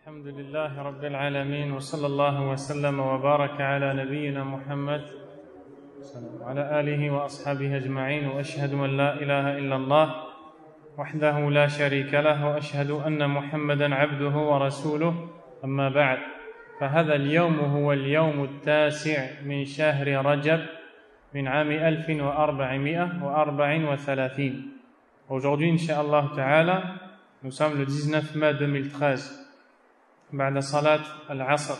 الحمد لله رب العالمين وصلى الله وسلم وبارك على نبينا محمد وعلى آله وأصحابه أجمعين وأشهد أن لا إله إلا الله وحده لا شريك له وأشهد أن محمدا عبده ورسوله أما بعد فهذا اليوم هو اليوم التاسع من شهر رجب من عام 1434. Aujourd'hui, Inch'Allah Ta'ala, nous sommes le 19 mai 2013 بعد صلاة العصر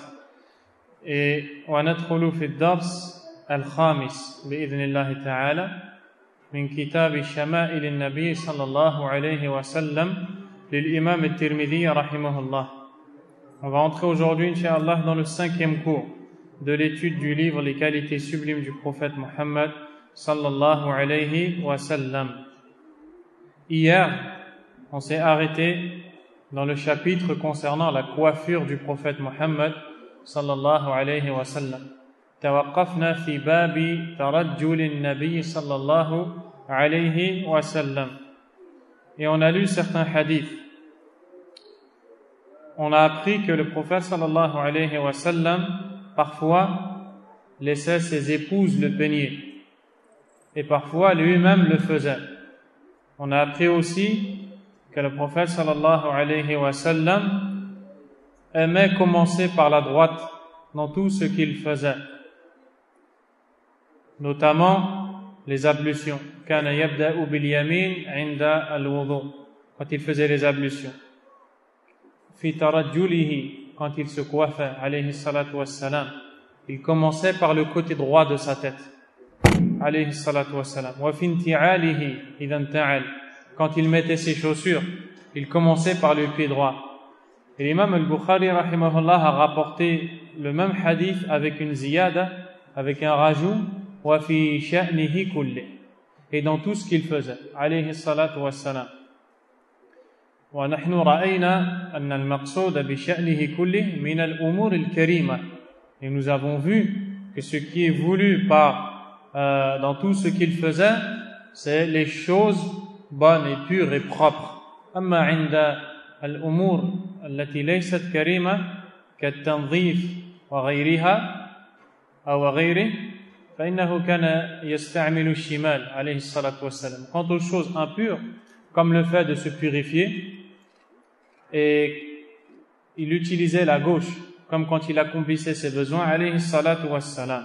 وندخل في الدرس الخامس بإذن الله تعالى من كتاب شمائل النبي صلى الله عليه وسلم للإمام الترمذي رحمه الله. On va entrer aujourd'hui, Inch'Allah, dans le 5e cours de l'étude du livre Les qualités sublimes du prophète Mohammed sallallahu alayhi wa sallam. Hier, on s'est arrêté dans le chapitre concernant la coiffure du prophète Mohammed sallallahu alayhi wa sallam. توقفنا في باب ترجل النبي صلى الله عليه وسلم. Et on a lu certains hadiths. On a appris que le prophète sallallahu alayhi wa sallam parfois laissait ses épouses le peigner et parfois lui-même le faisait. On a appris aussi que le prophète sallallahu alayhi wa sallam aimait commencer par la droite dans tout ce qu'il faisait, notamment les ablutions. كان يبدأ باليمين عند الوضوء, quand il faisait les ablutions. في ترجله, quand il se coiffait alayhi salatu wassalam, il commençait par le côté droit de sa tête alayhi salatu wassalam. وفي انتعاله إذا انتعل, quand il mettait ses chaussures, il commençait par le pied droit. Et l'imam al-Bukhari rahimahullah a rapporté le même hadith avec une ziyada, avec un rajout, wa fi sha'nihi kulli, et dans tout ce qu'il faisait alayhi salatu wassalam. Wa nahnu ra'ayna anna al-maqsoud bi sha'nihi kulli min al-umur al-karima, et nous avons vu que ce qui est voulu dans tout ce qu'il faisait, c'est les choses bonnes et pures et propres. أما عند الأمور التي ليست كريمة كالتنظيف وغيرها أو غيره فإنه كان يستعمل الشمال عليه الصلاة والسلام. Quant aux choses impures, comme le fait de se purifier, et il utilisait la gauche, comme quand il accomplissait ses besoins عليه الصلاة والسلام.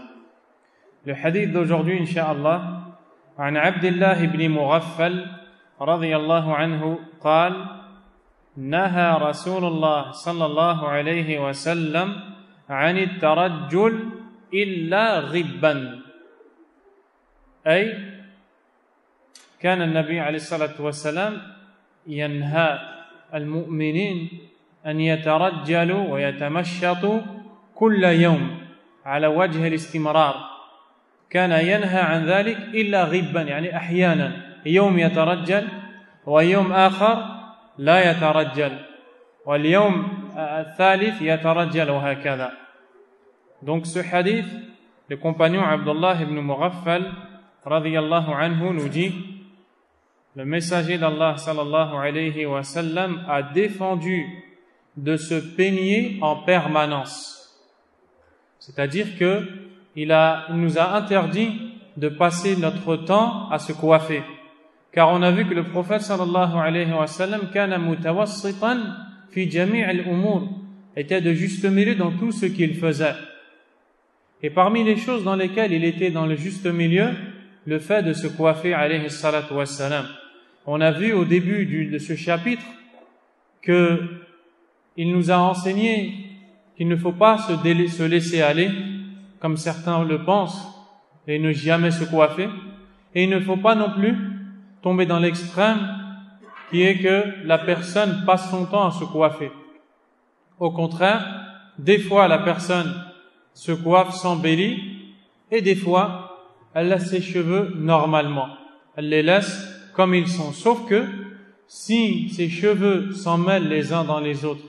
Le hadith d'aujourd'hui, Inch'Allah, عن عبد الله بن مغفل رضي الله عنه قال: نهى رسول الله صلى الله عليه وسلم عن الترجل إلا غبا. أي كان النبي عليه الصلاة والسلام ينهى المؤمنين أن يترجلوا ويتمشطوا كل يوم على وجه الاستمرار. كان ينهى عن ذلك إلا غبا, يعني أحيانا يوم يترجل ويوم آخر لا يترجل واليوم الثالث يترجل وهكذا. Donc ce hadith, le compagnon Abdullah ibn Mughaffal radiyallahu anhu nous dit: le messager d'Allah sallallahu alayhi wa sallam a défendu de se peigner en permanence. C'est-à-dire que il nous a interdit de passer notre temps à se coiffer. Car on a vu que le prophète sallallahu alayhi wa sallam kana mutawassitan fi jami' al-umur, était de juste milieu dans tout ce qu'il faisait. Et parmi les choses dans lesquelles il était dans le juste milieu, le fait de se coiffer alayhi salatu wa salam. On a vu au début de ce chapitre que il nous a enseigné qu'il ne faut pas se laisser aller comme certains le pensent et ne jamais se coiffer, et il ne faut pas non plus tomber dans l'extrême qui est que la personne passe son temps à se coiffer. Au contraire, des fois la personne se coiffe, s'embellit, et des fois elle laisse ses cheveux normalement, elle les laisse comme ils sont, sauf que si ses cheveux s'en mêlent les uns dans les autres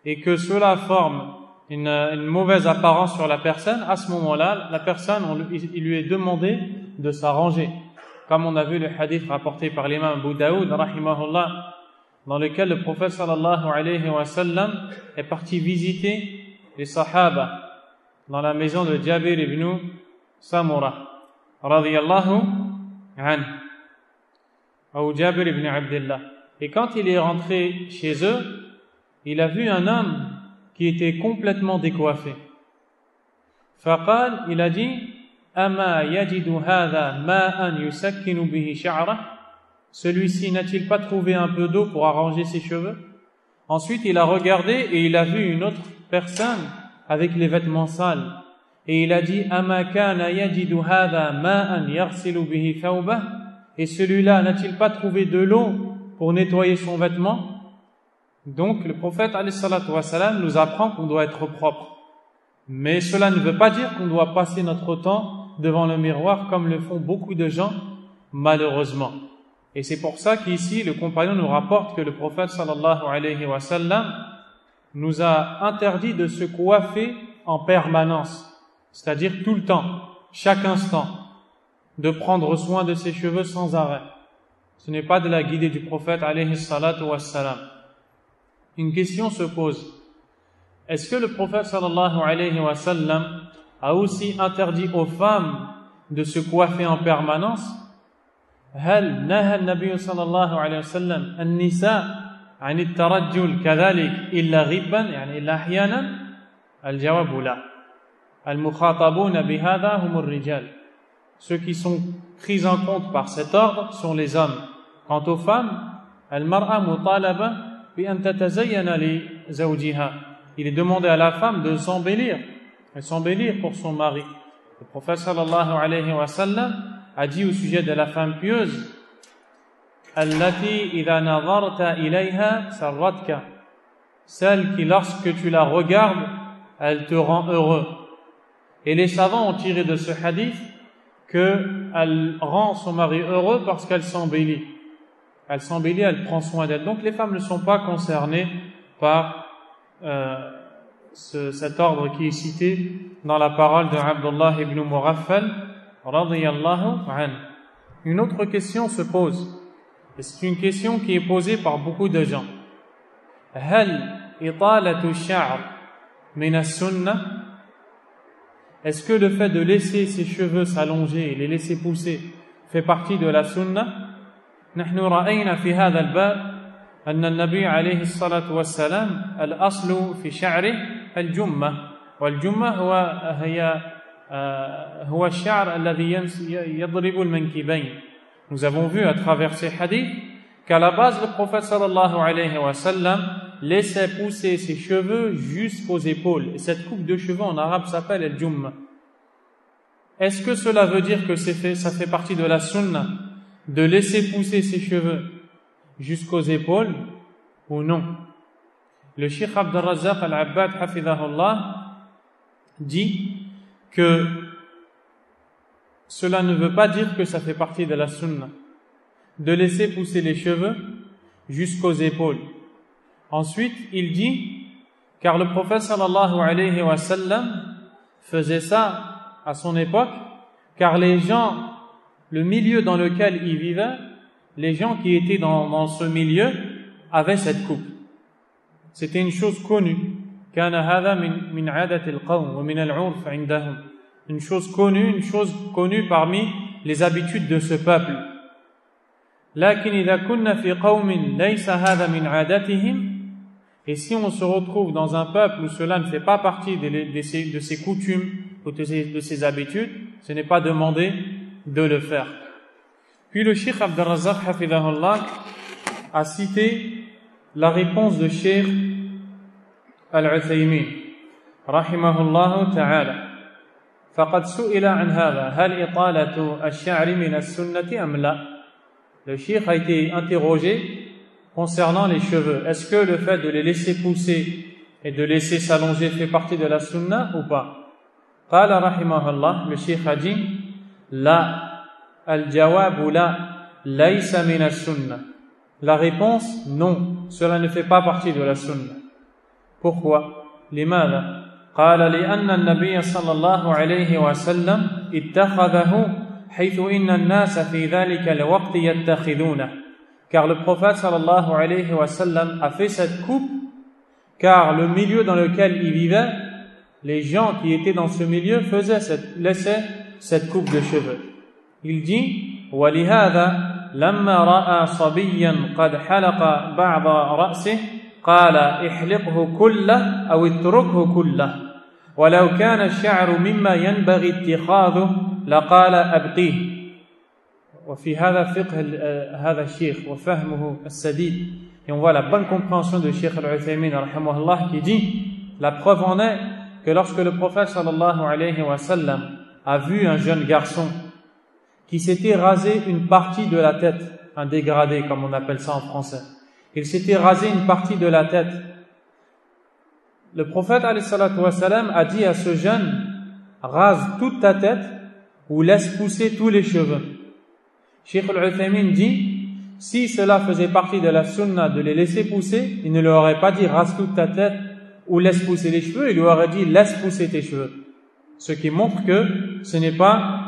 et que cela forme une mauvaise apparence sur la personne, à ce moment-là, la personne, il lui est demandé de s'arranger. Comme on a vu le hadith rapporté par l'imam Abu Daoud, rahimahullah, dans lequel le prophète sallallahu alayhi wa sallam est parti visiter les Sahaba dans la maison de Jabir ibn Samura radiyallahu anhu, ou Jabir ibn Abdullah. Et quand il est rentré chez eux, il a vu un homme qui était complètement décoiffé. Faqal, il a dit: Ama yajidu hadha ma'an yusakkinu bihi sha'rah. Celui-ci n'a-t-il pas trouvé un peu d'eau pour arranger ses cheveux? Ensuite, il a regardé et il a vu une autre personne avec les vêtements sales. Et il a dit: Ama kana yajidu hadha ma'an yaghsilu bihi thawbah. Et celui-là n'a-t-il pas trouvé de l'eau pour nettoyer son vêtement? Donc, le prophète alayhi salatu wa salam nous apprend qu'on doit être propre. Mais cela ne veut pas dire qu'on doit passer notre temps devant le miroir comme le font beaucoup de gens, malheureusement. Et c'est pour ça qu'ici, le compagnon nous rapporte que le prophète sallallahu alayhi wa sallam nous a interdit de se coiffer en permanence, c'est-à-dire tout le temps, chaque instant, de prendre soin de ses cheveux sans arrêt. Ce n'est pas de la guidée du prophète alayhi salatu wa salam. Une question se pose: est-ce que le prophète sallallahu alayhi wa sallam a aussi interdit aux femmes de se coiffer en permanence? هل نهى النبي صلى الله عليه وسلم النساء عن الترجل كذلك إلا غبا يعني إلا أحيانا؟ الجواب لا. المخاطبون بهذا هم الرجال. Ceux qui sont pris en compte par cet ordre sont les hommes. Quant aux femmes, المرأة مطالبة بأن تتزين لزوجها. Il est demandé à la femme de s'embellir pour son mari. Le prophète sallallahu alayhi wa sallam a dit au sujet de la femme pieuse: Allati idha nadarta ilayha sarratka. Celle qui, lorsque tu la regardes, elle te rend heureux. Et les savants ont tiré de ce hadith qu'elle rend son mari heureux parce qu'elle s'embellit. Elle s'embellit, elle prend soin d'elle. Donc les femmes ne sont pas concernées par cet ordre qui est cité dans la parole de Abdullah ibn Mughaffal radiyallahu anhu. Une autre question se pose, et c'est une question qui est posée par beaucoup de gens. Hal italatu sha'r min as-sunnah? Est-ce que le fait de laisser ses cheveux s'allonger et les laisser pousser fait partie de la sunnah? نحن رأينا في هذا الباب أن النبي عليه الصلاة والسلام الأصل في شعره الجمة، والجمة هو الشعر الذي يضرب المنكبين. Nous avons vu à travers ces hadiths qu'à la base le prophète sallallahu alayhi wa sallam laissait pousser ses cheveux jusqu'aux épaules. Et cette coupe de cheveux en arabe s'appelle al-jumma. Est-ce que cela veut dire que ça fait partie de la sunna de laisser pousser ses cheveux jusqu'aux épaules ou non? Le Cheikh Abd al-Razzaq al-Abbad hafidhahullah dit que cela ne veut pas dire que ça fait partie de la sunna de laisser pousser les cheveux jusqu'aux épaules. Ensuite, il dit, car le prophète sallallahu alayhi wa sallam faisait ça à son époque, car les gens, le milieu dans lequel il vivait, les gens qui étaient dans ce milieu avaient cette coupe. C'était une chose connue. كان هذا من عادة القوم ومن العرف عندهم. Une chose connue parmi les habitudes de ce peuple. لكن إذا كنا في قوم ليس هذا من عادتهم. Et si on se retrouve dans un peuple où cela ne fait pas partie de ses coutumes ou de ses habitudes, ce n'est pas demandé de le faire. Puis le Cheikh Abd al-Razzaq hafidhahullah a cité la réponse de Cheikh Al-Uthaymin rahimahullah ta'ala. فقد سئل عن هذا هل إطالة الشعر من السنة أم لا. Le Cheikh a été interrogé concernant les cheveux. Est-ce que le fait de les laisser pousser et de laisser s'allonger fait partie de la sunna ou pas? قال رحمه الله, le Cheikh a dit لا. الجواب لا ليس من السنة. La réponse non, cela ne fait pas partie de la sunna. Pourquoi? لماذا؟ قال لأن النبي صلى الله عليه وسلم اتخذه حيث إن الناس في ذلك الوقت يتخذونه. car le prophète sallallahu alayhi wa sallam a fait cette coupe, car le milieu dans lequel il vivait, les gens qui étaient dans ce milieu laissaient cette coupe de cheveux. Il dit وَلِهَذَا لَمَّا رَأَى صَبِيًّا قَدْ حَلَقَ بَعْضَ رَأْسِهِ قَالَ احْلِقْهُ كُلَّهُ أو اتركه كُلَّهُ ولو كان الشعر مما ينبغي اتخاذه لقال أبقيه. وفي هذا فقه هذا الشيخ وفهمه السديد. Et on voit la bonne compréhension de Cheikh Al-Uthaymin rahimahullah qui dit, la preuve en est que lorsque le prophète sallallahu alayhi wa sallam a vu un jeune garçon qui s'était rasé une partie de la tête, un dégradé comme on appelle ça en français, il s'était rasé une partie de la tête, le prophète alayhi salatu wa sallam a dit à ce jeune, rase toute ta tête ou laisse pousser tous les cheveux. Cheikh Al-Uthaymin dit, si cela faisait partie de la sunna de les laisser pousser, il ne leur aurait pas dit rase toute ta tête ou laisse pousser les cheveux, il lui aurait dit laisse pousser tes cheveux. Ce qui montre que ce n'est pas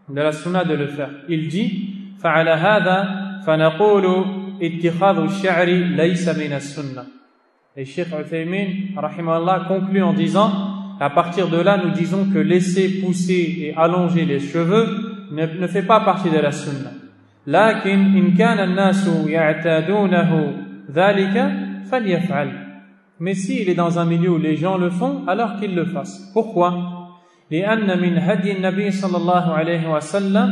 de la sunna de le faire. Il dit فَعَلَى هَذَا فَنَقُولُ اتِّخَاذُ الشَّعْرِ لَيْسَ مِنَ السُّنَّةِ. Et Cheikh Uthaymin rahimahullah conclut en disant, à partir de là nous disons que laisser pousser et allonger les cheveux ne fait pas partie de la sunna. لكن إن كان الناس يعتادونه ذلك فليفعل. Mais s'il est dans un milieu où les gens le font, alors qu'il le fasse. Pourquoi? لأن من هدي النبي صلى الله عليه وسلم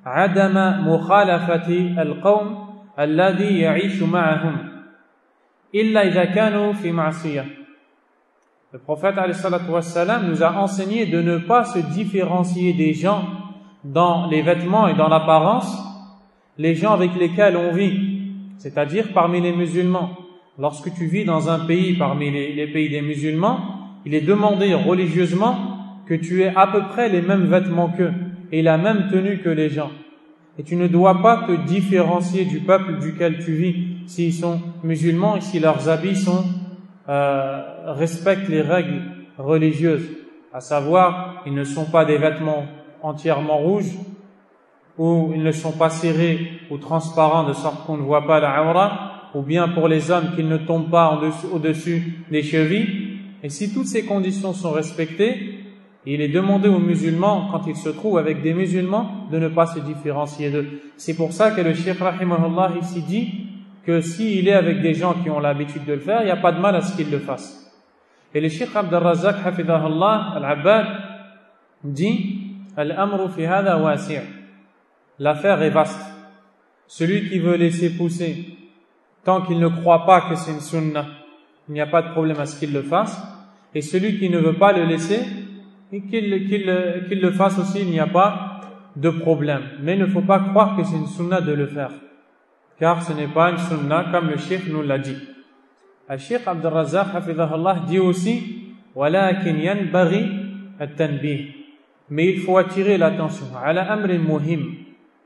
عدم مخالفة القوم الذي يعيش معهم إلا إذا كانوا في معصية. Le prophète alayhi salatu wassalam nous a enseigné de ne pas se différencier des gens dans les vêtements et dans l'apparence, les gens avec lesquels on vit, c'est-à-dire parmi les musulmans. Lorsque tu vis dans un pays parmi les pays des musulmans, il est demandé religieusement que tu aies à peu près les mêmes vêtements qu'eux et la même tenue que les gens. Et tu ne dois pas te différencier du peuple duquel tu vis, s'ils sont musulmans et si leurs habits respectent les règles religieuses, à savoir, ils ne sont pas des vêtements entièrement rouges, ou ils ne sont pas serrés ou transparents de sorte qu'on ne voit pas la awra, ou bien pour les hommes qu'ils ne tombent pas au-dessus des chevilles. Et si toutes ces conditions sont respectées, il est demandé aux musulmans, quand ils se trouvent avec des musulmans, de ne pas se différencier d'eux. C'est pour ça que le Cheikh rahimahullah ici dit que s'il est avec des gens qui ont l'habitude de le faire, il n'y a pas de mal à ce qu'il le fasse. Et le Cheikh Abd al-Razzaq hafidahullah al-Abbad dit Al-amru fi hadha wasi'. L'affaire est vaste. Celui qui veut laisser pousser, tant qu'il ne croit pas que c'est une sunnah, il n'y a pas de problème à ce qu'il le fasse. Et celui qui ne veut pas le laisser, et qu'il le fasse aussi, il n'y a pas de problème. Mais il ne faut pas croire que c'est une sunnah de le faire, car ce n'est pas une sunnah comme le cheikh nous l'a dit. Le cheikh Abd al-Razzaq hafidahullah dit aussi walakin yanbaghi at-tanbih. Mais il faut attirer l'attention ala amrin muhim,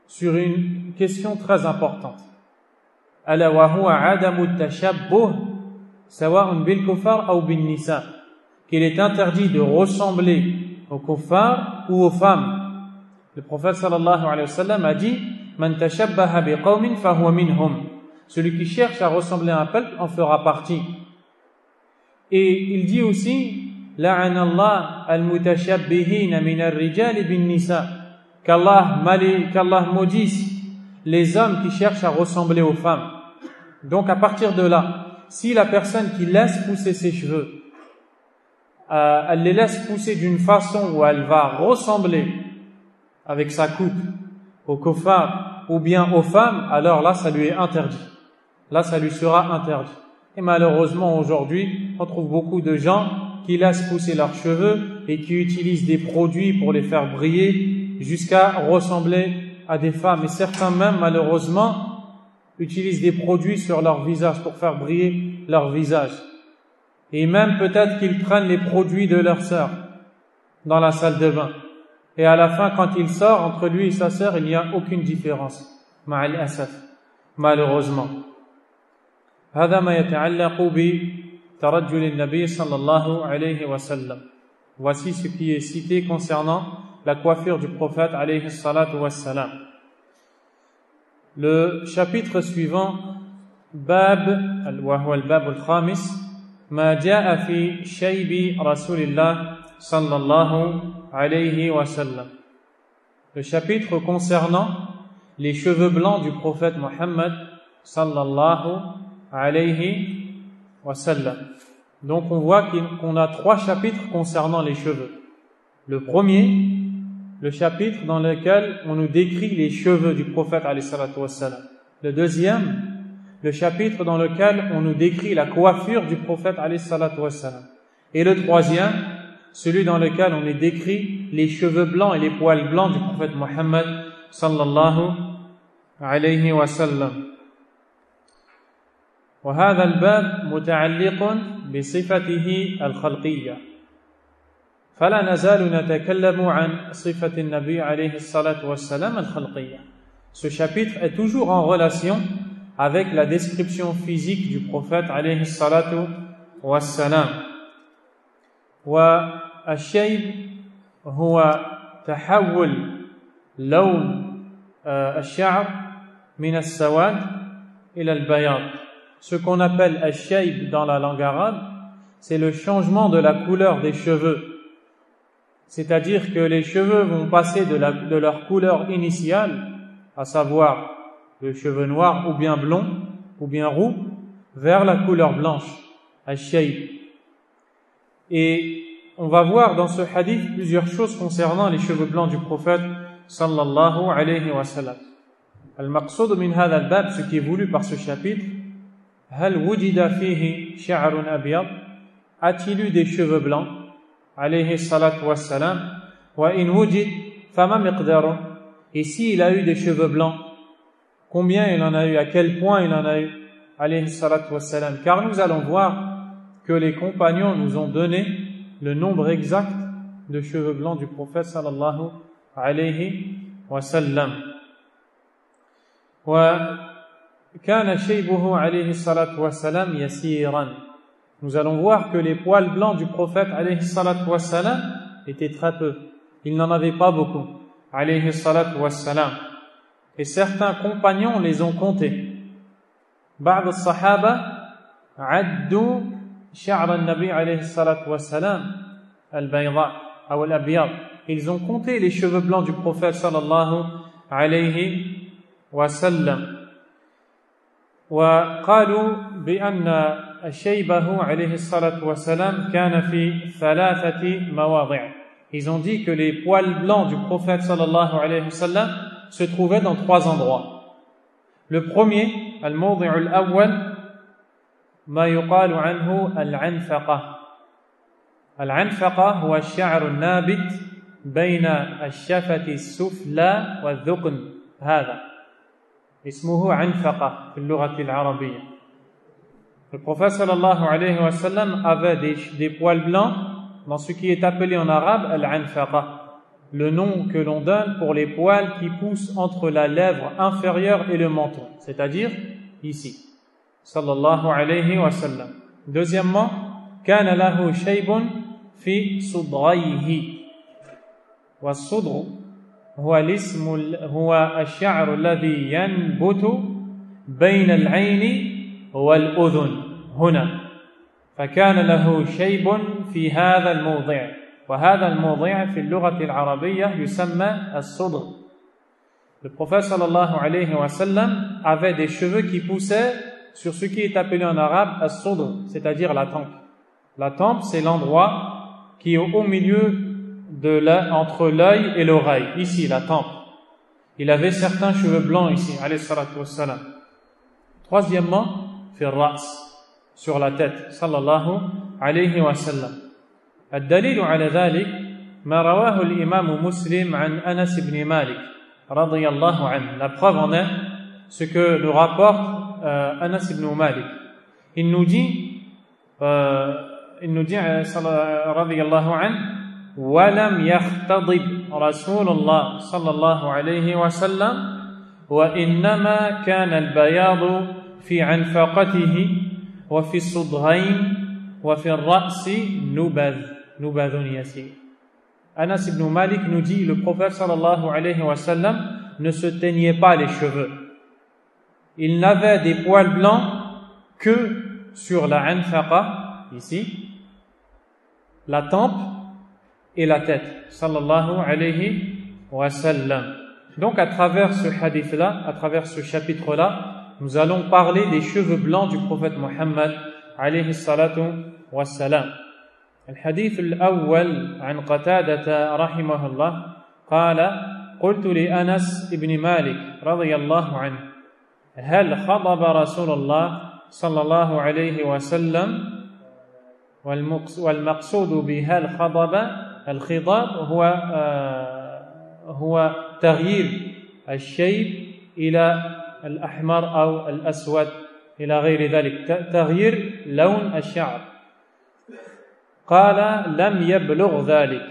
sur une question très importante. Ala wa huwa adamu at-tashabbuh sawa'un bil kuffar ou bin nisa. Qu'il est interdit de ressembler aux kuffars ou aux femmes. Le prophète sallallahu alayhi wa sallam a dit man tashabbaha biqawmin fahuwa minhum. Celui qui cherche à ressembler à un peuple en fera partie. Et il dit aussi la'ana Allah al-mutashabbihina min ar-rijal bin nisa. Qu'Allah maudisse les hommes qui cherchent à ressembler aux femmes. Donc à partir de là, si la personne qui laisse pousser ses cheveux, elle les laisse pousser d'une façon où elle va ressembler avec sa coupe aux kuffar ou bien aux femmes, alors là ça lui est interdit. Là ça lui sera interdit. Et malheureusement aujourd'hui, on trouve beaucoup de gens qui laissent pousser leurs cheveux et qui utilisent des produits pour les faire briller jusqu'à ressembler à des femmes. Et certains même malheureusement utilisent des produits sur leur visage pour faire briller leur visage. Et même peut-être qu'ils prennent les produits de leur sœur dans la salle de bain. Et à la fin, quand il sort, entre lui et sa sœur, il n'y a aucune différence. Ma'al asaf. Malheureusement. هذا ما يتعلق بترجل النبي صلى الله عليه وسلم. Voici ce qui est cité concernant la coiffure du prophète alayhi salatu wassalam. Le chapitre suivant, Bab, wa huwa al-bab al-khamis, ma jaa fi shaybi Rasulillah sallallahu alayhi wa sallam. Le chapitre concernant les cheveux blancs du prophète Mohammed sallallahu alayhi wa sallam. Donc on voit qu'on a 3 chapitres concernant les cheveux. Le premier, le chapitre dans lequel on nous décrit les cheveux du prophète alayhi salatu wa sallam. Le deuxième, le chapitre dans lequel on nous décrit la coiffure du prophète alayhi salatu wa sallam. Et le troisième, celui dans lequel on nous décrit les cheveux blancs et les poils blancs du prophète Mohammed sallallahu alayhi wa sallam. وهذا الباب متعلق بصفته الخلقية فلا نزال نتكلم عن صفة النبي عليه الصلاة والسلام الخلقية. Ce chapitre est toujours en relation avec la description physique du prophète عليه الصلاة والسلام. والشيب هو تحول لون الشعر من السواد إلى البياض. Ce qu'on appelle al-shayb dans la langue arabe, c'est le changement de la couleur des cheveux. C'est-à-dire que les cheveux vont passer de leur couleur initiale, à savoir le cheveu noir ou bien blond ou bien roux, vers la couleur blanche, al-shayb. Et on va voir dans ce hadith plusieurs choses concernant les cheveux blancs du prophète sallallahu alayhi wa sallam. Al-maqsoud min hadha al-bab, ce qui est voulu par ce chapitre, هل وجد فيه شعر أبيض؟ A-t-il eu des cheveux blancs? عليه الصلاة والسلام. وإن وجد فما مقداره؟ Et s'il a eu des cheveux blancs, combien il en a eu? À quel point il en a eu? عليه الصلاة والسلام. Car nous allons voir que les compagnons nous ont donné le nombre exact de cheveux blancs du prophète sallallahu alayhi wa sallam. كان شيبه عليه الصلاة والسلام يسيرا. Nous allons voir que les poils blancs du prophète عليه الصلاة والسلام étaient très peu. Il n'en avait pas beaucoup. عليه الصلاة والسلام. Et certains compagnons les ont comptés. بعض الصحابة عدوا شعر النبي عليه الصلاة والسلام البيضاء أو الأبيض. Ils ont compté les cheveux blancs du prophète sallallahu alayhi wa sallam. وقالوا بأن شيبه عليه الصلاة والسلام كان في 3 مواضع. Ils ont dit que les poils blancs du prophète sallallahu alayhi wa sallam se trouvaient dans 3 endroits. Le premier, الموضع الأول ما يقال عنه العنفقة. العنفقة هو الشعر النابت بين الشفة السفلى والذقن. هذا اسمه عنفقة في اللغة العربية. Le prophète sallallahu alayhi wa sallam avait des poils blancs dans ce qui est appelé en arabe al-anfaqa, le nom que l'on donne pour les poils qui poussent entre la lèvre inférieure et le menton, c'est-à-dire ici. Sallallahu alayhi wa sallam. Deuxièmement, kana lahu shaybun fi sudrayhi. Wa sudru هو الاسم هو الشعر الذي ينبت بين العين والأذن هنا فكان له شيب في هذا الموضع وهذا الموضع في اللغة العربية يسمى الصدر. Le prophète sallallahu alayhi wa sallam avait des cheveux qui poussaient sur ce qui est appelé en arabe as-sudr, c'est-à-dire la tempe. La tempe, c'est l'endroit qui est au milieu entre l'œil et l'oreille, ici la tempe. Il avait certains cheveux blancs ici, alayhi salatu wassalam. Troisièmement, fi ras, sur la tête, sallallahu alayhi wa sallam. الدليل على ذلك ما رواه الإمام مسلم عن أنس بن مالك رضي الله عنه. La preuve en est ce que le rapporte Anas ibn Malik. Il nous dit رضي الله عنه ولم يختضب رسول الله صلى الله عليه وسلم وإنما كان البياض في عنفقته وفي الصدغين وفي الرأس نبذ يسير. Anas ibn Malik nous dit le prophète sallallahu alayhi wa sallam ne se teignait pas les cheveux. il n'avait des poils blancs que sur la anfaqa, ici, la tempe et la tête, sallallahu alayhi wa sallam. Donc à travers ce hadith-là, à travers ce chapitre-là, nous allons parler des cheveux blancs du prophète Muhammad alayhi salatu wa salam. الحديث الأول عن قتادة رحمه الله قال قلت لأنس بن مالك رضي الله عنه هل خضب رسول الله صلى الله عليه وسلم والمقصود بهل خضب الخضاب هو تغيير الشيب إلى الأحمر أو الأسود إلى غير ذلك تغيير لون الشعر قال لم يبلغ ذلك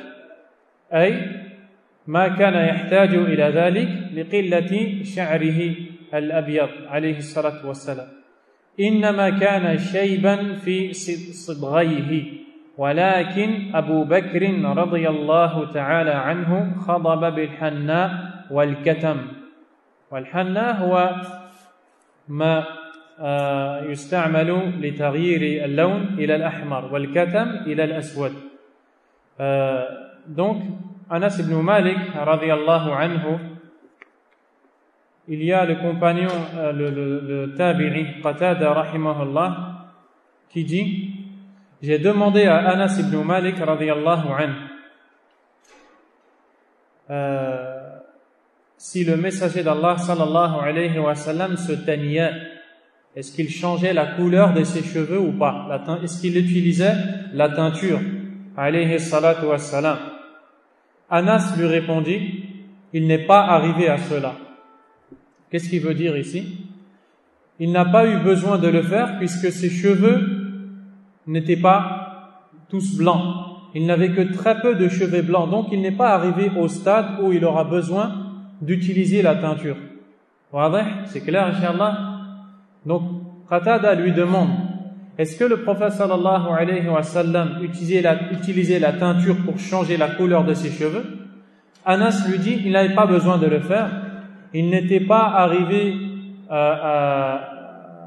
أي ما كان يحتاج إلى ذلك لقلة شعره الأبيض عليه الصلاة والسلام إنما كان شيبا في صبغيه ولكن أبو بكر رضي الله تعالى عنه خضب بالحناء والكتم والحناء هو ما يستعمل لتغيير اللون إلى الأحمر والكتم إلى الأسود. Donc Anas ibn Malik radiyallahu anhu, il y a le compagnon, le tabi'i Qatada rahimahullah, qui dit: j'ai demandé à Anas ibn Malik radiyallahu anhu si le messager d'Allah sallallahu alayhi wa sallam se teignait, est-ce qu'il changeait la couleur de ses cheveux ou pas? Est-ce qu'il utilisait la teinture alayhi salatu wa salam? Anas lui répondit: il n'est pas arrivé à cela. Qu'est-ce qu'il veut dire ici? Il n'a pas eu besoin de le faire puisque ses cheveux n'étaient pas tous blancs. Il n'avait que très peu de cheveux blancs, donc il n'est pas arrivé au stade où il aura besoin d'utiliser la teinture. C'est clair, Inch'Allah? Donc, Qatada lui demande: est-ce que le prophète sallallahu alayhi wa sallam utilisait la teinture pour changer la couleur de ses cheveux? Anas lui dit: il n'avait pas besoin de le faire. Il n'était pas arrivé à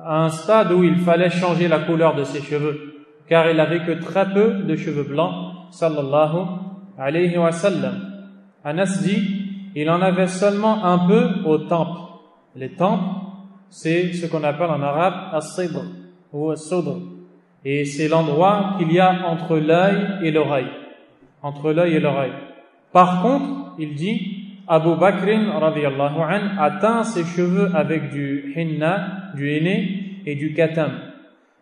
un stade où il fallait changer la couleur de ses cheveux, car il n'avait que très peu de cheveux blancs, sallallahu alayhi wa sallam. Anas dit: il en avait seulement un peu aux tempes. Les tempes, c'est ce qu'on appelle en arabe as-sidr ou as-sudr, et c'est l'endroit qu'il y a entre l'œil et l'oreille. Entre l'œil et l'oreille. Par contre, il dit: Abu Bakr radiyallahu anhu a teint ses cheveux avec du hinna, du henné et du katam.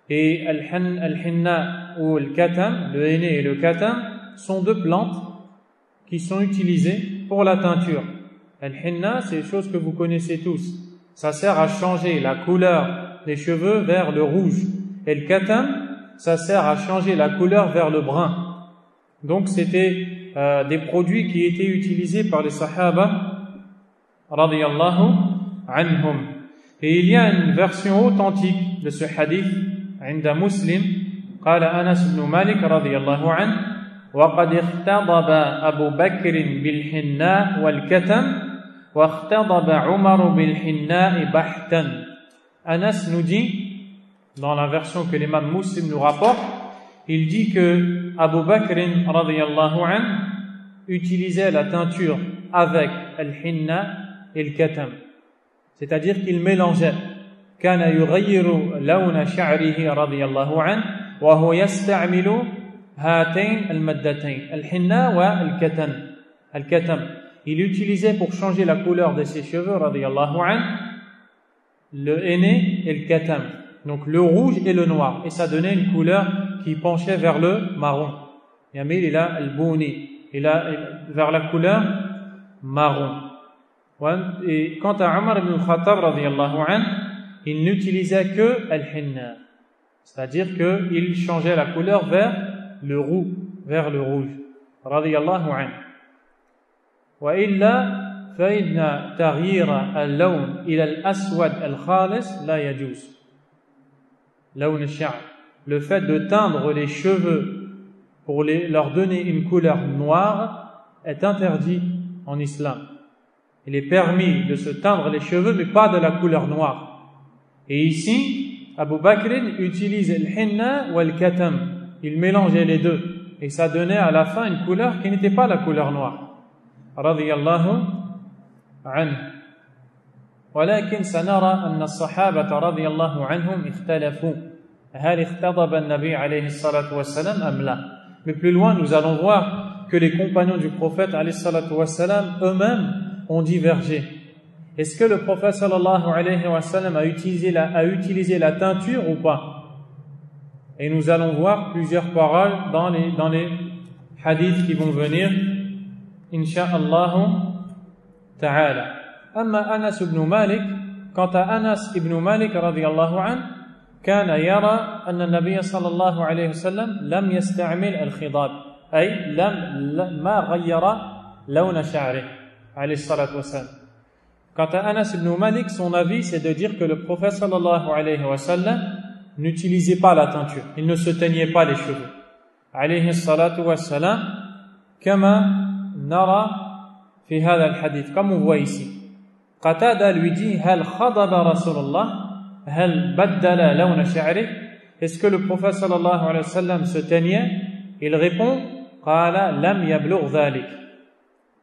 Et al-hinna ou le katam, le henné et le katam, sont deux plantes qui sont utilisées pour la teinture. Al-hinna, c'est une chose que vous connaissez tous. Ça sert à changer la couleur des cheveux vers le rouge. Et le katam, ça sert à changer la couleur vers le brun. Donc c'était des produits qui étaient utilisés par les sahaba radiyallahu anhum. Et il y a une version authentique de ce hadith عند مسلم قال أنس بن مالك رضي الله عنه وقد اختضب أبو بكر بالحناء والكتم واختضب عمر بالحناء بحتا. Anas nous dit, dans la version que l'imam Muslim nous rapporte, il dit que Abu Bakr radiyallahu anhu utilisait la teinture avec al-hinna et le katam, c'est-à-dire qu'il mélangeait. كان يغير لون شعره رضي الله عنه وهو يستعمل هاتين المادتين الحناء والكتم. Il utilisait pour changer la couleur de ses cheveux radiyallahu anhu le henné et le katam, donc le rouge et le noir, et ça donnait une couleur qui penchait vers le marron. Yamil il a al-bouni, il a vers la couleur marron. Et quant à Omar ibn al-Khattab radiyallahu anhu, il n'utilisait que al-hinna, c'est-à-dire qu'il changeait la couleur vers le roux, vers le rouge, radiyallahu anhu. Wa illa fa inna taghyira al-lawn ila al-aswad al-khalis la yajuz. Lawn al-sha'r, le fait de teindre les cheveux pour leur donner une couleur noire est interdit en islam. Il est permis de se teindre les cheveux, mais pas de la couleur noire. Et ici, Abu Bakr utilise le hinna ou le katam. Il mélangeait les deux. Et ça donnait à la fin une couleur qui n'était pas la couleur noire. Radiyallahu anhu. ولكن سنرى أن الصحابة رضي الله عنهم اختلفوا هل اختضب النبي عليه الصلاة والسلام أم لا. Mais plus loin, nous allons voir que les compagnons du prophète عليه الصلاة والسلام eux-mêmes ont divergé. Est-ce que le prophète sallallahu alayhi wa sallam a utilisé la teinture ou pas? Et nous allons voir plusieurs paroles dans les hadiths qui vont venir, insha'Allah ta'ala. Amma Anas ibn Malik, quant à Anas ibn Malik radiyallahu anhu, كان يرى أن النبي صلى الله عليه وسلم لم يستعمل الخضاب أي ما غير لون شعره عليه الصلاة والسلام. Quant à Anas ibn Malik, son avis c'est de dire que le prophète sallallahu alayhi wa sallam n'utilisait pas la teinture, il ne se teignait pas les cheveux. Alayhi salatu wa salam, kama nara fi hadha al-hadith, comme on voit ici. Qatada lui dit, hal khadaba Rasulullah, hal baddala lawna sha'ri, est-ce que le prophète sallallahu alayhi wa sallam se teignait? Il répond, qala lam yablugh dhalik,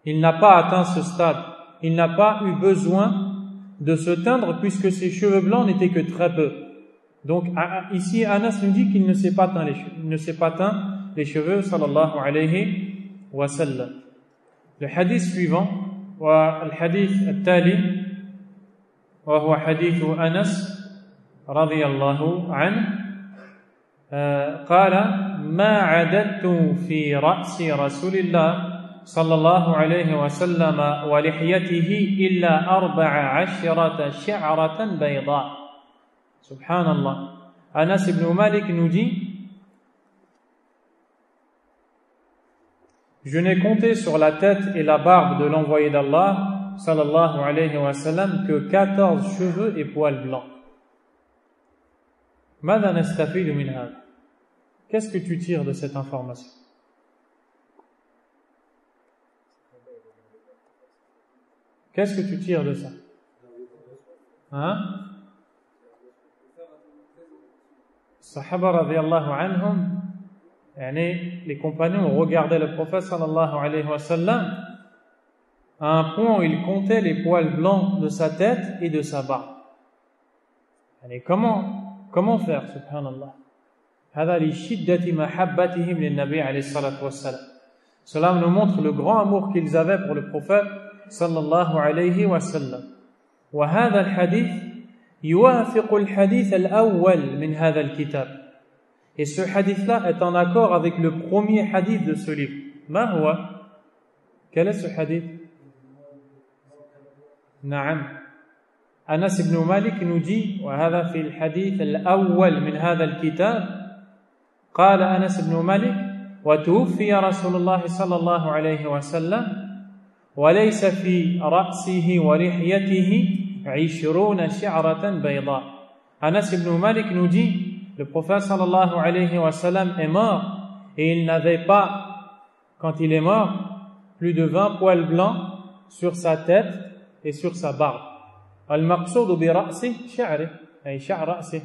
il n'a pas atteint ce stade. Il n'a pas eu besoin de se teindre puisque ses cheveux blancs n'étaient que très peu. Donc ici Anas nous dit qu'il ne s'est pas teint les cheveux sallallahu alayhi wa sallam. Le hadith suivant, le hadith al-tali, wa huwa hadith Anas radiyallahu anhu, قال ما عددت في رأس رسول الله صلى الله عليه وسلم ولحيته إلا 14 شعرة بيضاء. Subhanallah. Anas ibn Malik nous dit, je n'ai compté sur la tête et la barbe de l'envoyé d'Allah sallallahu alayhi wa sallam que 14 cheveux et poils blancs. ماذا نستفيد من هذا? Qu'est-ce que tu tires de cette information? Qu'est-ce que tu tires de ça? Hein? Sahaba radiyallahu anhum, les compagnons regardaient le prophète sallallahu alayhi wa sallam à un point où ils comptaient les poils blancs de sa tête et de sa barbe. Comment faire, subhanallah? هذا لشدة محبتهم للنبي عليه الصلاة والسلام. Cela nous montre le grand amour qu'ils avaient pour le prophète صلى الله عليه وسلم. وهذا الحديث يوافق الحديث الأول من هذا الكتاب. Et ce hadith-là est en accord avec le premier hadith de ce livre. ما هو? Quel est ce hadith? نعم. Anas ibn Malik nous dit, وهذا في الحديث الأول من هذا الكتاب. قال أنس بن مالك وتوفي رسول الله صلى الله عليه وسلم وليس في رأسه ولحيته 20 شعرة بيضاء. Anas ibn Malik nous dit, le prophète sallallahu alayhi wa sallam est mort et il n'avait pas, quand il est mort, plus de 20 poils blancs sur sa tête et sur sa barbe. Al-maqsoud bi ra'si sha'ri, ay sha'r ra'si.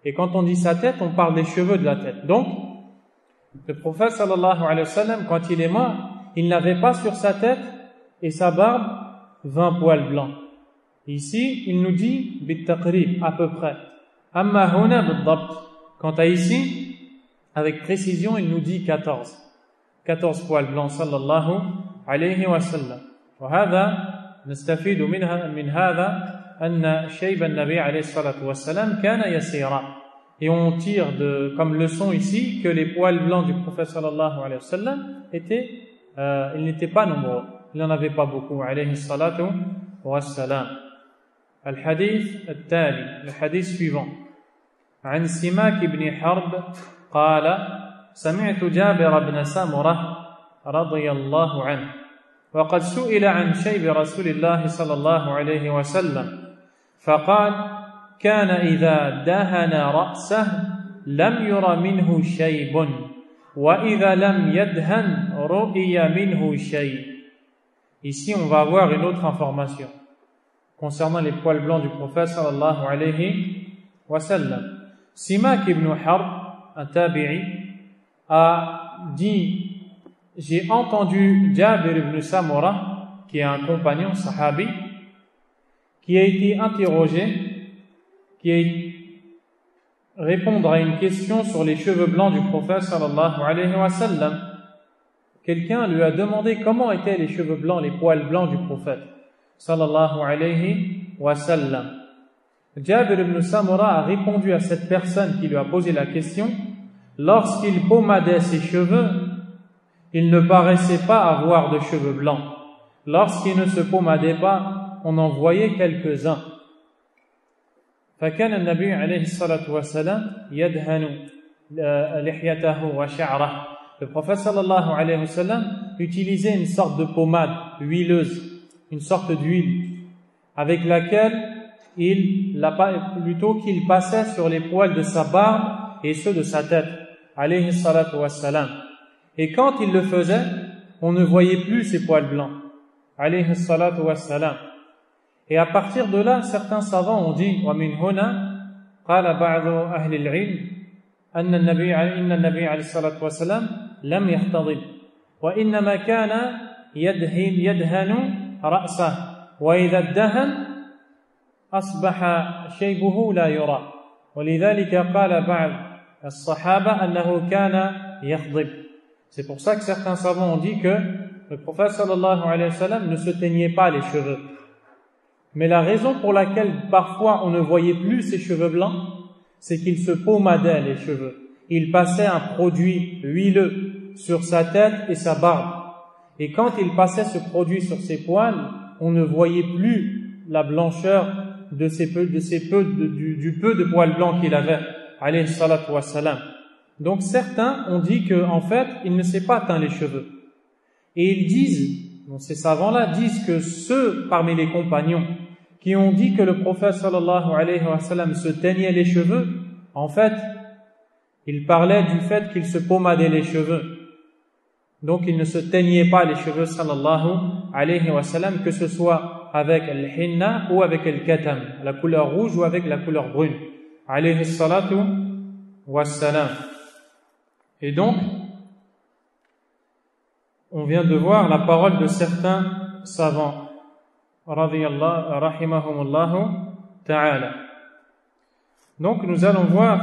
Et quand on dit sa tête, on parle des cheveux de la tête. Donc, le prophète sallallahu alayhi wa sallam, quand il est mort, il n'avait pas sur sa tête et sa barbe 20 poils blancs. Ici, il nous dit bit-taqrib, à peu près. Amma huna bid-dabt. Quant à ici, avec précision, il nous dit 14 poils blancs sallallahu alayhi wa sallam. وهذا نستفيد من هذا أن شيب النبي عليه الصلاة والسلام كان يسيرا. Et on tire comme leçon ici que les poils blancs du prophète sallallahu alayhi wa sallam ils n'étaient pas nombreux. Il n'en avait pas beaucoup. Alayhi salatu wa salam. الحديث التالي, le hadith suivant. عن سماك بن حرب قال سمعت جابر بن سمرة رضي الله عنه وقد سئل عن شيب رسول الله صلى الله عليه وسلم فقال كان إذا دهن رأسه لم ير منه شيب وإذا لم يدهن رؤي منه شيء. Ici on va avoir une autre information concernant les poils blancs du prophète sallallahu alayhi wa sallam. Simak ibn Harb, un tabi'i, a dit: j'ai entendu Jabir ibn Samura, qui est un compagnon sahabi, qui a été interrogé, qui a répondre à une question sur les cheveux blancs du prophète sallallahu alayhi wa sallam. Quelqu'un lui a demandé comment étaient les cheveux blancs, les poils blancs du prophète sallallahu alayhi wa sallam. Jabir ibn Samura a répondu à cette personne qui lui a posé la question: lorsqu'il pommadait ses cheveux, il ne paraissait pas avoir de cheveux blancs. Lorsqu'il ne se pommadait pas, on en voyait quelques-uns. فكان النبي عليه الصلاة والسلام يدهن لحيته وشعره. Le prophète sallallahu alayhi wa sallam utilisait une sorte de pommade huileuse, une sorte d'huile, avec laquelle plutôt qu'il passait sur les poils de sa barbe et ceux de sa tête, alayhi salatu wassalam. Et quand il le faisait, on ne voyait plus ses poils blancs, alayhi salatu wassalam. Et à partir de là, certains savants ont dit: وَمِنْ هُنَا قَالَ بَعْضُ أَهْلِ الْعِلْمِ إن النبي عليه الصلاة والسلام لم يختضب وإنما كان يدهن رأسه وإذا ادهن أصبح شيبه لا يرى ولذلك قال بعض الصحابة أنه كان يخضب. C'est pour ça que certains savants ont dit que le prophète sallallahu alayhi wa sallam ne se teignait pas les cheveux. Mais la raison pour laquelle parfois on ne voyait plus ses cheveux blancs, c'est qu'il se pommadait les cheveux. Il passait un produit huileux sur sa tête et sa barbe. Et quand il passait ce produit sur ses poils, on ne voyait plus la blancheur du peu de poils blancs qu'il avait, alayhi salatu wassalam. Donc certains ont dit qu'en fait, il ne s'est pas teint les cheveux. Et ils disent, ces savants-là disent que ceux parmi les compagnons qui ont dit que le prophète sallallahu alayhi wa sallam se teignait les cheveux, en fait, ils parlaient du fait qu'il se pommadait les cheveux. Donc il ne se teignait pas les cheveux sallallahu alayhi wa sallam, que ce soit avec al-hinna ou avec al-katam, la couleur rouge ou avec la couleur brune, alayhi salatu wassalam. Et donc, on vient de voir la parole de certains savants, rahimahumullahu ta'ala. Donc nous allons voir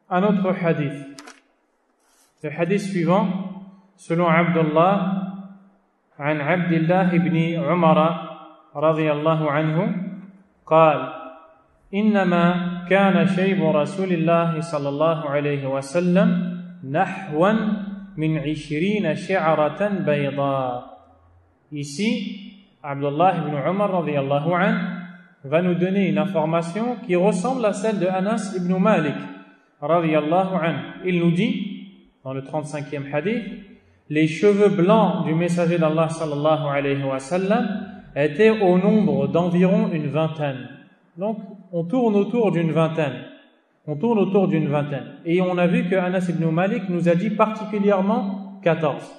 un autre hadith. Le hadith suivant, selon Abdullah, عن عبد الله بن عمر رضي الله عنه قال: إنما كان شيب رسول الله صلى الله عليه وسلم نحوا من 20 شعرة بيضاء. Ici, Abdullah ibn Umar radiyallahu anhu va nous donner une information qui ressemble à celle de Anas ibn Malik radiyallahu anhu. Il nous dit, dans le 35e hadith, les cheveux blancs du messager d'Allah sallallahu alayhi wa sallam étaient au nombre d'environ une vingtaine. Donc, on tourne autour d'une vingtaine. Et on a vu que Anas ibn Malik nous a dit particulièrement 14.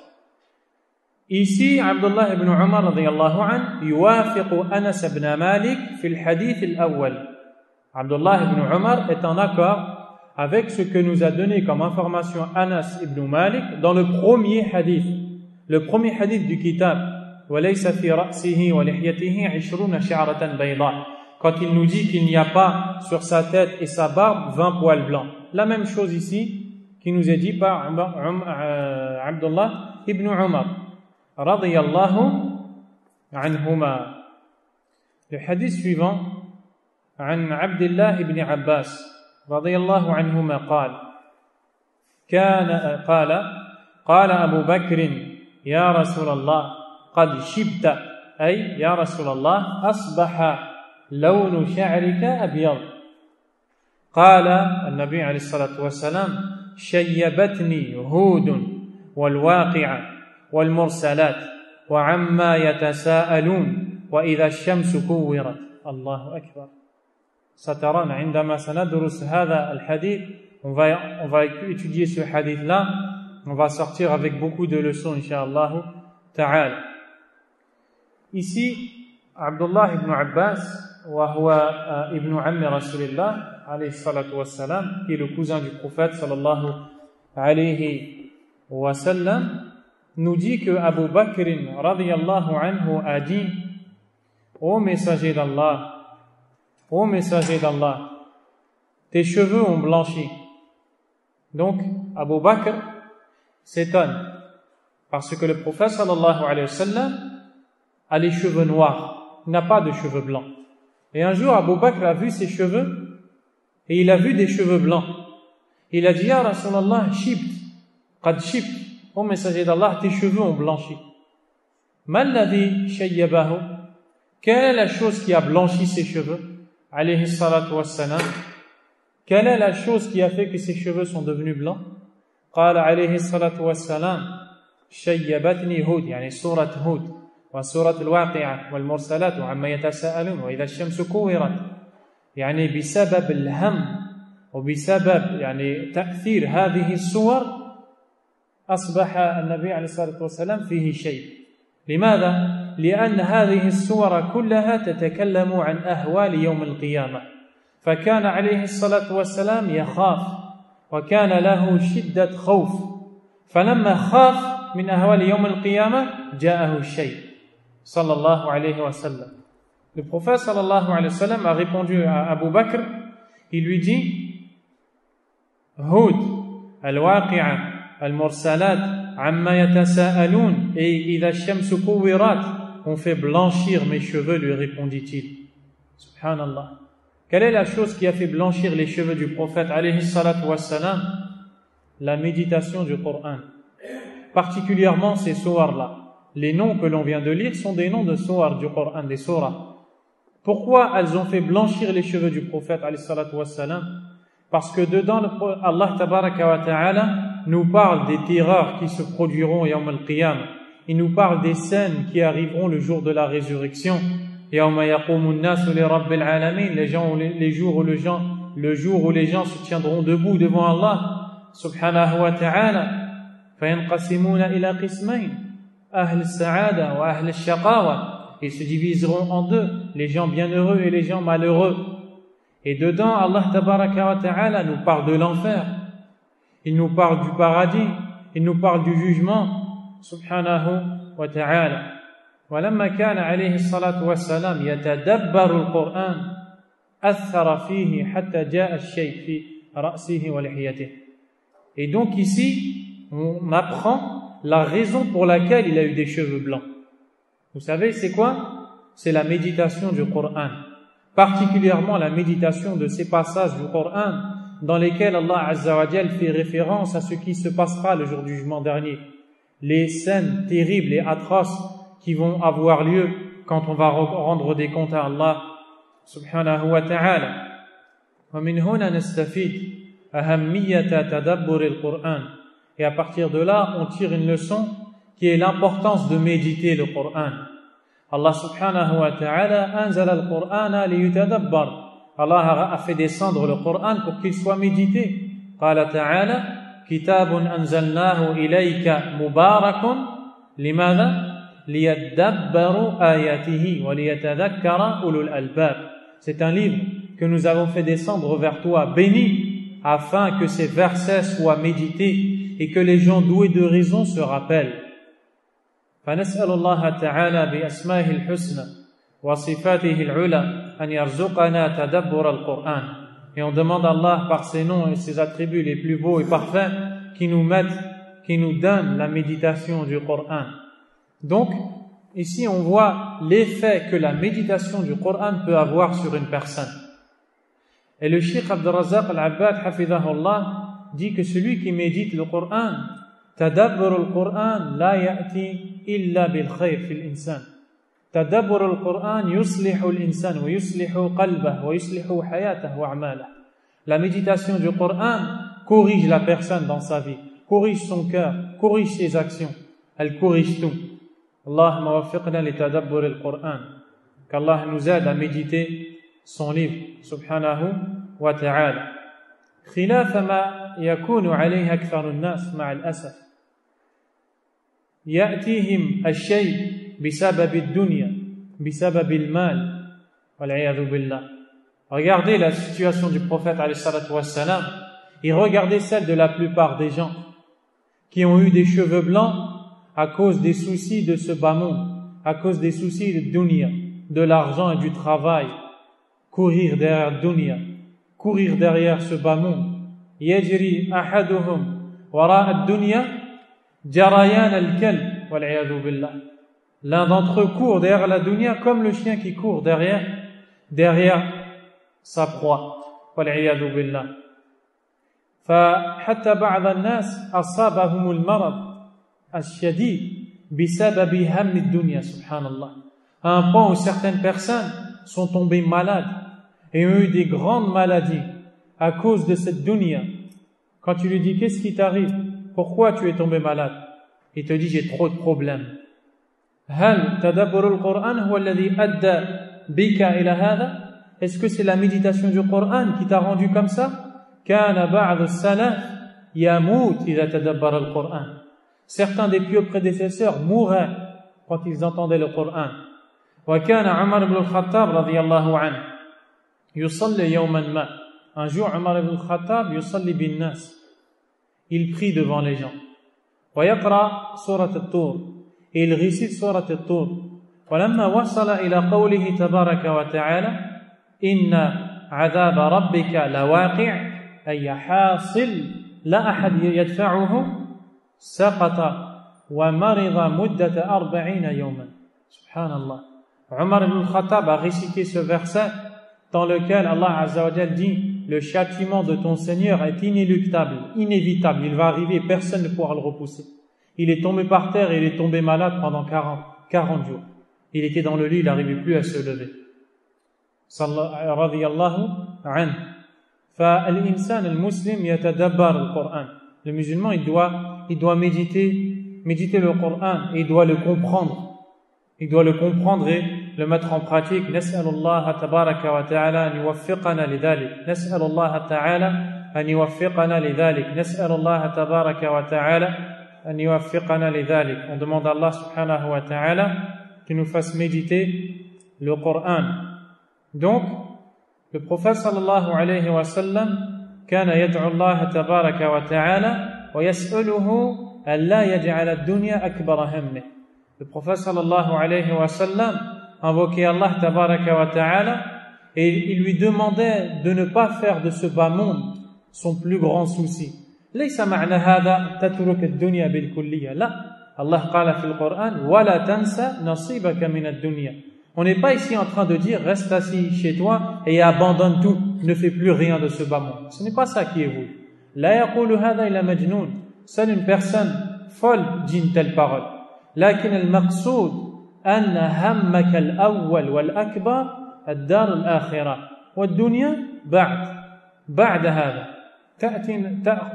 Ici, Abdullah ibn Umar radiyallahu anhu yuwafiqu Anas ibn Malik fil hadith al-awwal. Abdullah ibn Umar est en accord avec ce que nous a donné comme information Anas ibn Malik dans le premier hadith. Le premier hadith du kitab. وَلَيْسَ فِي رَأْسِهِ وَلِحْيَتِهِ 20 شَعْرَةً بَيْضَاء. Quand il nous dit qu'il n'y a pas sur sa tête et sa barbe 20 poils blancs. La même chose ici qui nous est dit par Abdullah ibn Umar radiyallahu anhuma. Le hadith suivant, عن عبد الله بن عباس رضي الله عنهما قال أبو بكر يا رسول الله قد شبت، أي يا رسول الله أصبح لون شعرك أبيض. قال النبي عليه الصلاة والسلام شيبتني هود والواقع والمرسلات وعما يتساءلون وإذا الشمس كورت. الله أكبر. سترون عندما سندرس هذا الحديث, on va étudier ce hadith-là, on va sortir avec beaucoup de leçons, incha'Allah ta'ala. Ici, Abdullah ibn Abbas وهو ابن عم رسول الله عليه الصلاة والسلام, qui est le cousin du prophète sallallahu alayhi wa sallam, nous dit que Abu Bakr radiyallahu anhu a dit: Ô messager d'Allah, ô messager d'Allah, tes cheveux ont blanchi. Donc Abu Bakr s'étonne parce que le prophète sallallahu alayhi wa sallam a les cheveux noirs, il n'a pas de cheveux blancs. Et un jour Abu Bakr a vu ses cheveux et il a vu des cheveux blancs. Il a dit: Ya Rasulallah, shibt, qad shibt, ô messager d'Allah, tes cheveux ont blanchi. Malladhi shayyabahu, quelle est la chose qui a blanchi ses cheveux? Alayhi salatu wassalam. Quelle est la chose qui a fait que ses cheveux sont devenus blancs? Qala alayhi salatu wassalam: shayyabatni Hud, yani surat Hud, wa surat al-waqi'ah, wal mursalat, wa amma yatasa'alun, wa idha ash-shamsu kuwirat. يعني بسبب الهم وبسبب يعني تأثير هذه الصور أصبح النبي عليه الصلاة والسلام فيه شيء. لماذا؟ لأن هذه الصور كلها تتكلم عن أهوال يوم القيامة، فكان عليه الصلاة والسلام يخاف وكان له شدة خوف، فلما خاف من أهوال يوم القيامة جاءه الشيء صلى الله عليه وسلم. Le prophète sallallahu alayhi wa sallam a répondu à Abu Bakr, il lui dit: Hud, al-waqi'a, al-mursalat, amma yatasa'aloun, et idha shamsu kuwirat, on fait blanchir mes cheveux, lui répondit-il. Subhanallah. Quelle est la chose qui a fait blanchir les cheveux du prophète alayhi salatu wassalam? La méditation du Coran. Particulièrement ces sourates-là. Les noms que l'on vient de lire sont des noms de sourates du Coran, des sourates. Pourquoi elles ont fait blanchir les cheveux du prophète alayhi salatu wassalam? Parce que dedans Allah tabaraka wa ta'ala nous parle des terreurs qui se produiront yawm al-qiyamah. Il nous parle des scènes qui arriveront le jour de la résurrection. Yawma yaqumu an-nasu li rabbil alamin, le jour où les gens se tiendront debout devant Allah subhanahu wa ta'ala. Fayanqasimuna ila qismayn, ahl as-sa'ada wa ahl ash-shaqawa. Ils se diviseront en deux, les gens bienheureux et les gens malheureux. Et dedans, Allah tabaraka wa ta'ala nous parle de l'enfer. Il nous parle du paradis. Il nous parle du jugement. Subhanahu wa ta'ala. ولما كان عليه الصلاة والسلام يتدبر القرآن أثر فيه حتى جاء الشيء في رأسه ولحيته. Et donc ici, on apprend la raison pour laquelle il a eu des cheveux blancs. Vous savez, c'est quoi? C'est la méditation du Coran. Particulièrement la méditation de ces passages du Coran dans lesquels Allah Azza wa Jal fait référence à ce qui se passera le jour du jugement dernier. Les scènes terribles et atroces qui vont avoir lieu quand on va rendre des comptes à Allah subhanahu wa ta'ala. ومن هنا نستفيد أهمية تدبر القرآن. Et à partir de là, on tire une leçon qui est l'importance de méditer le Coran. Allah subhanahu wa ta'ala anzala al-Qur'ana liyutadabbar. Allah a fait descendre le Coran pour qu'il soit médité. Qala ta'ala: Kitabun anzalnahu ilayka mubarakun limadha liyadabbaru ayatihi wa liyatadhakkara ulul albab. C'est un livre que nous avons fait descendre vers toi, béni, afin que ces versets soient médités et que les gens doués de raison se rappellent. فنسأل الله تعالى بأسمائه الحسنى وصفاته العلى أن يرزقنا تدبر القرآن. Et on demande à Allah par ses noms et ses attributs les plus beaux et parfaits qui nous donnent la méditation du Coran. Donc, ici on voit l'effet que la méditation du Coran peut avoir sur une personne. Et le Cheikh Abdul Razzaq al-Abbad hafidhahullah dit que celui qui médite le Coran, تدبر القرآن لا يأتي إلا بالخير في الإنسان. تدبر القرآن يصلح الإنسان ويصلح قلبه ويصلح حياته وأعماله. La méditation du Coran corrige la personne dans sa vie, corrige son cœur, corrige ses actions. Elle corrige tout. Allahumma waffiqna li tadabbur al-Qur'an. Qu'Allah nous aide à méditer son livre, subhanahu wa ta'ala. خلاف ما يكون عليه أكثر الناس مع الأسف. يأتيهم الشيء بسبب الدنيا، بسبب المال، Wal-'iyadhu billah. Regardez la situation du prophète alayhi salatu wassalam et regardez celle de la plupart des gens qui ont eu des cheveux blancs à cause des soucis de ce bas monde, à cause des soucis de dunya, de l'argent et du travail. Courir derrière dunya, courir derrière ce bas monde. Yajri ahaduhum wara'a ad-dunya jarayan al-kalb wal-'iyadhu billah. L'un d'entre eux court derrière la dunya comme le chien qui court derrière sa proie. Wal-'iyadhu billah. فحتى بعض الناس أصابهم المرض الشديد بسبب هم الدنيا سبحان الله. À un point où certaines personnes sont tombées malades et ont eu des grandes maladies à cause de cette dunya. Quand tu lui dis qu'est-ce qui t'arrive, pourquoi tu es tombé malade, il te dit j'ai trop de problèmes. هل تدبر القرآن هو الذي أدى بك إلى هذا؟ Est-ce que c'est la méditation du Coran qui t'a rendu comme ça? كان بعض السلف يموت إذا تدبر القرآن. Certains des pieux prédécesseurs mouraient quand ils entendaient le Coran. وكان عمر بن الخطاب رضي الله عنه يصلي يوما ما. Un jour, Umar ibn al-Khattab يصلي بالناس. Il prie devant les gens. ويقرأ سورة الطور. Et il récite سورة الطور. ولما وصل إلى قوله تبارك وتعالى إن عذاب ربك لواقع أي حاصل لا أحد يدفعه سقط ومرض مدة 40 يوما. سبحان الله. Umar ibn al-Khattab a récité ce verset dans lequel Allah Azza wa Jal dit le châtiment de ton Seigneur est inéluctable, inévitable, il va arriver, personne ne pourra le repousser. Il est tombé par terre et il est tombé malade pendant 40 jours. Il était dans le lit, il n'arrivait plus à se lever. رضي الله عنه. فالإنسان المسلم يتدبر القرآن. Le musulman, il doit méditer le Coran et il doit le comprendre. Il doit le comprendre et le mettre en pratique. نسأل الله تبارك وتعالى أن يوفقنا لذلك. نسأل الله تعالى أن يوفقنا لذلك. نسأل الله تبارك وتعالى أن يوفقنا لذلك. On demande à Allah subhanahu wa ta'ala qu'il nous fasse méditer le Coran. Donc, le prophète sallallahu alayhi wa sallam كان يدعو الله تبارك وتعالى ويسأله ألا يجعل الدنيا أكبر همه. Le prophète sallallahu alayhi wa sallam invoquait Allah tabaraka wa ta'ala et il lui demandait de ne pas faire de ce bas monde son plus grand souci. ليس معنى هذا تترك الدنيا بالكلية. لا. Allah قال في القرآن ولا تنسى نصيبك من الدنيا. On n'est pas ici en train de dire reste assis chez toi et abandonne tout, ne fais plus rien de ce bas monde. Ce n'est pas ça qui est voulu. لا يقول هذا إلا مجنون. Seule une personne folle dit une telle parole. لكن المقصود أن همك الأول والأكبر الدار الآخرة والدنيا بعد هذا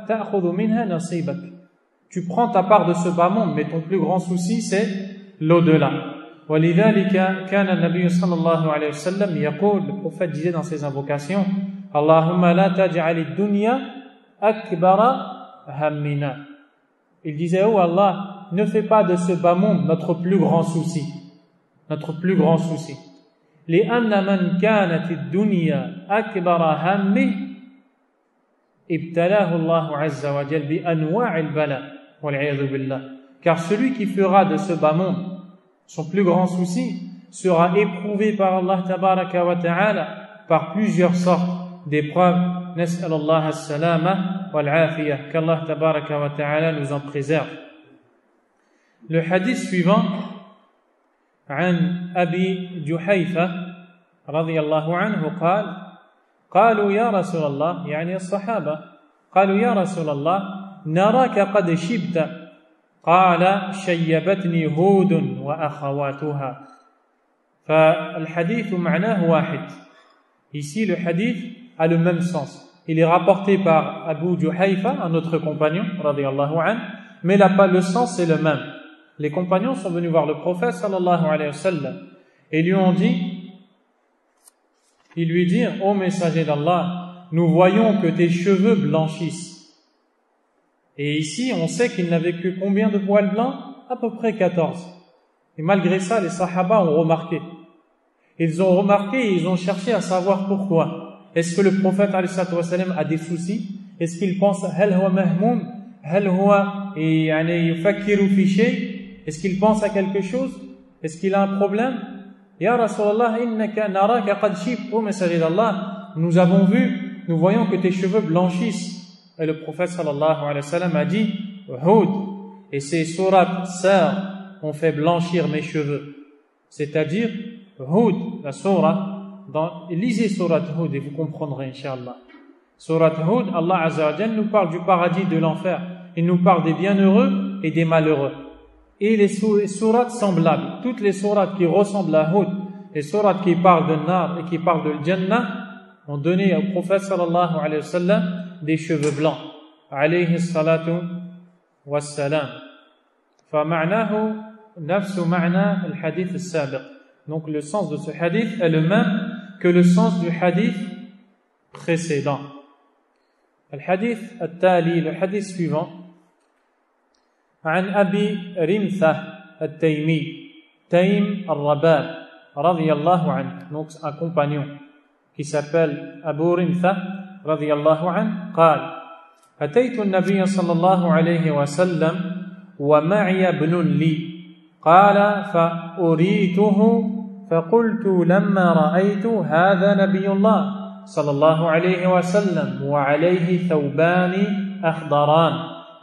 تأخذ منها نصيبك. Tu prends ta part de ce bas monde, mais ton plus grand souci c'est l'au-delà. ولذلك كان النبي صلى الله عليه وسلم يقول, le prophète disait dans ses invocations, اللهم لا تجعل الدنيا أكبر همنا. Il disait, oh Allah, ne fais pas de ce bas monde notre plus grand souci. Notre plus grand souci. لأن من كانت الدنيا أكبر همه ابتلاه الله عز وجل بأنواع البلاء والعياذ بالله. Car celui qui fera de ce bas monde son plus grand souci sera éprouvé par Allah tabaraka wa ta'ala par plusieurs sortes d'épreuves. نسأل الله السلامة والعافية. Qu'Allah tabaraka wa ta'ala nous en préserve. Le hadith suivant, عن أبي جحيفة رضي الله عنه قال قالوا يا رسول الله, يعني الصحابة, قالوا يا رسول الله نراك قد شبت. قال شيبتني هود وأخواتها. فالحديث معناه واحد. Ici le hadith a le même sens. Il est rapporté par Abu Juhayfa, un autre compagnon, radiyallahu anhu, mais le sens est le même. Les compagnons sont venus voir le prophète, sallallahu alayhi wa sallam, et lui ont dit, ils lui dirent, ô messager d'Allah, nous voyons que tes cheveux blanchissent. Et ici, on sait qu'il n'avait que combien de poils blancs? À peu près 14. Et malgré ça, les sahaba ont remarqué. Ils ont remarqué et ils ont cherché à savoir pourquoi. Est-ce que le prophète a des soucis? Est-ce qu'il pense est-ce qu'il pense à quelque chose? Est-ce qu'il a un problème? Ya Rasulallah, innaka naraka qad shib, ô messager d'Allah, nous voyons que tes cheveux blanchissent. Et le prophète sallallahu alayhi wa sallam a dit, Hud, et ces sourates sœurs ont fait blanchir mes cheveux. C'est-à-dire, Hud, la sourate, lisez sourate Hud et vous comprendrez, Inch'Allah. Sourate Hud, Allah Azza wa Jalla nous parle du paradis et de l'enfer. Il nous parle des bienheureux et des malheureux. Et les sourates semblables, toutes les sourates qui ressemblent à Hud, les sourates qui parlent de Nar et qui parlent de Jannah, ont donné au prophète sallallahu alayhi wa sallam des cheveux blancs. Alayhi salatu wassalam. فمعناه نفس معنى الحديث السابق. Donc le sens de ce hadith est le même que le sens du hadith précédent. الحديث التالي, le hadith suivant, عن أبي رمثة التيمي تيم الرباب رضي الله عنه. Donc un compagnon qui s'appelle Abu Rimtha رضي الله عنه قال أتيت النبي صلى الله عليه وسلم ومعي ابن لي قال فأريته فقلت لما رأيت هذا نبي الله صلى الله عليه وسلم وعليه ثوبان أخضران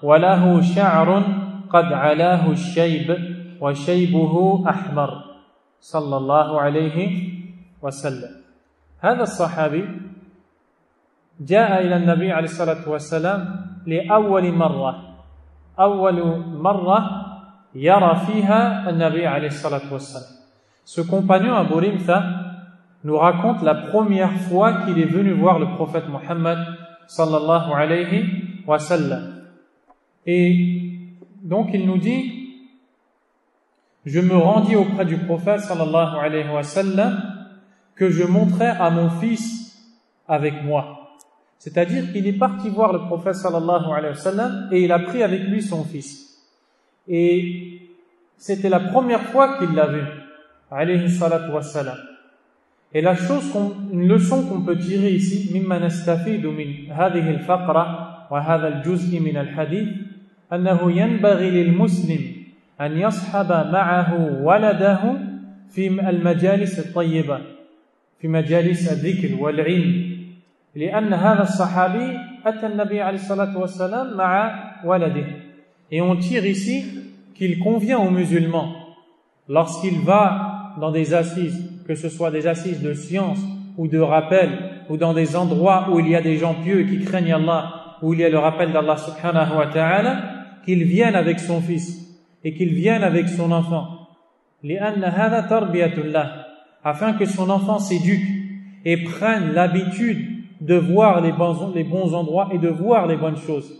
وله شعر قد علاه الشيب وشيبه أحمر صلى الله عليه وسلم. هذا الصحابي جاء إلى النبي عليه الصلاة والسلام لأول مرة يرى فيها النبي عليه الصلاة والسلام. Ce compagnon Abu Rimtha nous raconte la première fois qu'il est venu voir le prophète Mohammed sallallahu alayhi wa sallam. Et donc il nous dit, je me rendis auprès du prophète sallallahu alayhi wa sallam que je montrais à mon fils avec moi. C'est-à-dire qu'il est parti voir le prophète sallallahu alayhi wa sallam et il a pris avec lui son fils. Et c'était la première fois qu'il l'a vu, alayhi salatu wassalam. Et une leçon qu'on peut tirer ici, مما نستفيد من هذه الفقرة وهذا الجزء من الحديث أنه ينبغي للمسلم أن يصحب معه ولده في المجالس الطيبة في مجالس الذكر والعلم لأن هذا الصحابي أتى النبي عليه الصلاة والسلام مع ولده. Et on tire ici qu'il convient aux musulmans, lorsqu'il va dans des assises, que ce soit des assises de science ou de rappel, ou dans des endroits où il y a des gens pieux qui craignent Allah, où il y a le rappel d'Allah subhanahu wa ta'ala, qu'il vienne avec son fils et qu'il vienne avec son enfant. لأن هذا تربية الله, afin que son enfant s'éduque et prenne l'habitude de voir les bons endroits et de voir les bonnes choses.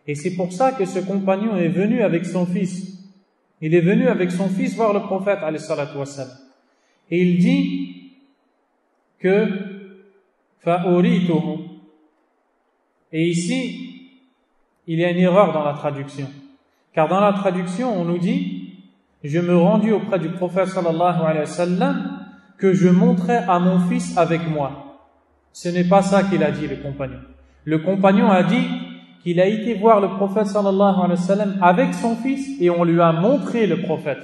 Et c'est pour ça que ce compagnon est venu avec son fils. Il est venu avec son fils voir le prophète alayhi salatu wassalam. Et il dit que فَأُرِيتُهُ. Et ici, il y a une erreur dans la traduction. Car dans la traduction, on nous dit je me rendis auprès du prophète sallallahu alayhi wa sallam que je montrais à mon fils avec moi. Ce n'est pas ça qu'il a dit, le compagnon. Le compagnon a dit qu'il a été voir le prophète sallallahu alayhi wa sallam avec son fils et on lui a montré le prophète.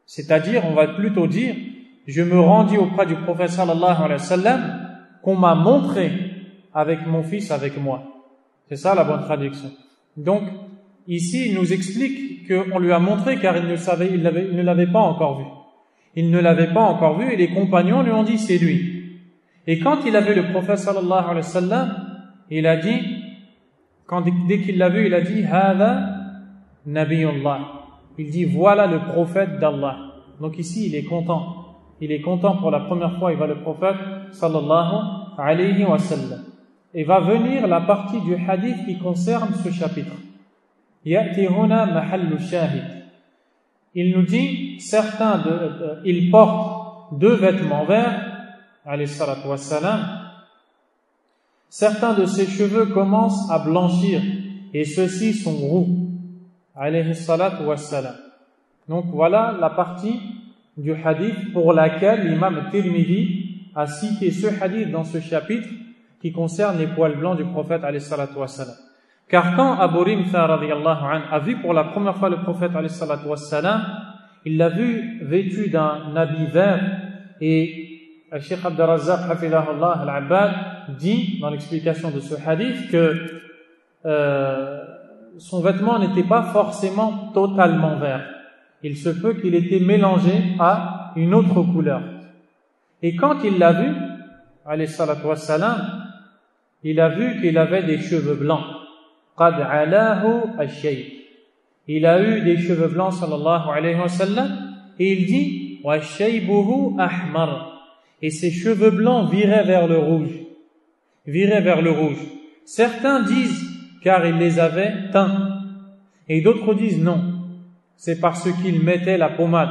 C'est-à-dire, on va plutôt dire, je me rendis auprès du prophète sallallahu alayhi wa sallam qu'on m'a montré avec mon fils avec moi. C'est ça la bonne traduction. Donc, ici, il nous explique qu'on lui a montré car il ne l'avait pas encore vu. Il ne l'avait pas encore vu et les compagnons lui ont dit c'est lui. Et quand il a vu le prophète sallallahu alayhi wa sallam, il a dit, dès qu'il l'a vu, il a dit Hada Nabiyullah. Il dit voilà le prophète d'Allah. Donc ici, il est content. Il est content pour la première fois, il voit le prophète sallallahu alayhi wa sallam. Et va venir la partie du hadith qui concerne ce chapitre. Ya'ti huna mahallu shahid. Il nous dit, ils portent deux vêtements verts, alayhi salatu wassalam. Certains de ses cheveux commencent à blanchir et ceux-ci sont roux, alayhi salatu wassalam. Donc voilà la partie du hadith pour laquelle l'imam Tirmidhi a cité ce hadith dans ce chapitre qui concerne les poils blancs du prophète alayhi salatu wassalam. Car quand Abu Rimtha radiyallahu anhu a vu pour la première fois le prophète alayhi salatu wassalam, il l'a vu vêtu d'un habit vert, et Cheikh Abd al-Razzaq hafidahullah al-Abbad dit dans l'explication de ce hadith que son vêtement n'était pas forcément totalement vert. Il se peut qu'il était mélangé à une autre couleur. Et quand il l'a vu, alayhi salatu wassalam, il a vu qu'il avait des cheveux blancs. Qad alahu ash-shayb. Il a eu des cheveux blancs sallallahu alayhi wa sallam, et il dit wa shaybuhu ahmar. Et ses cheveux blancs viraient vers le rouge. Viraient vers le rouge. Certains disent car il les avait teints, et d'autres disent non, c'est parce qu'il mettait la pommade,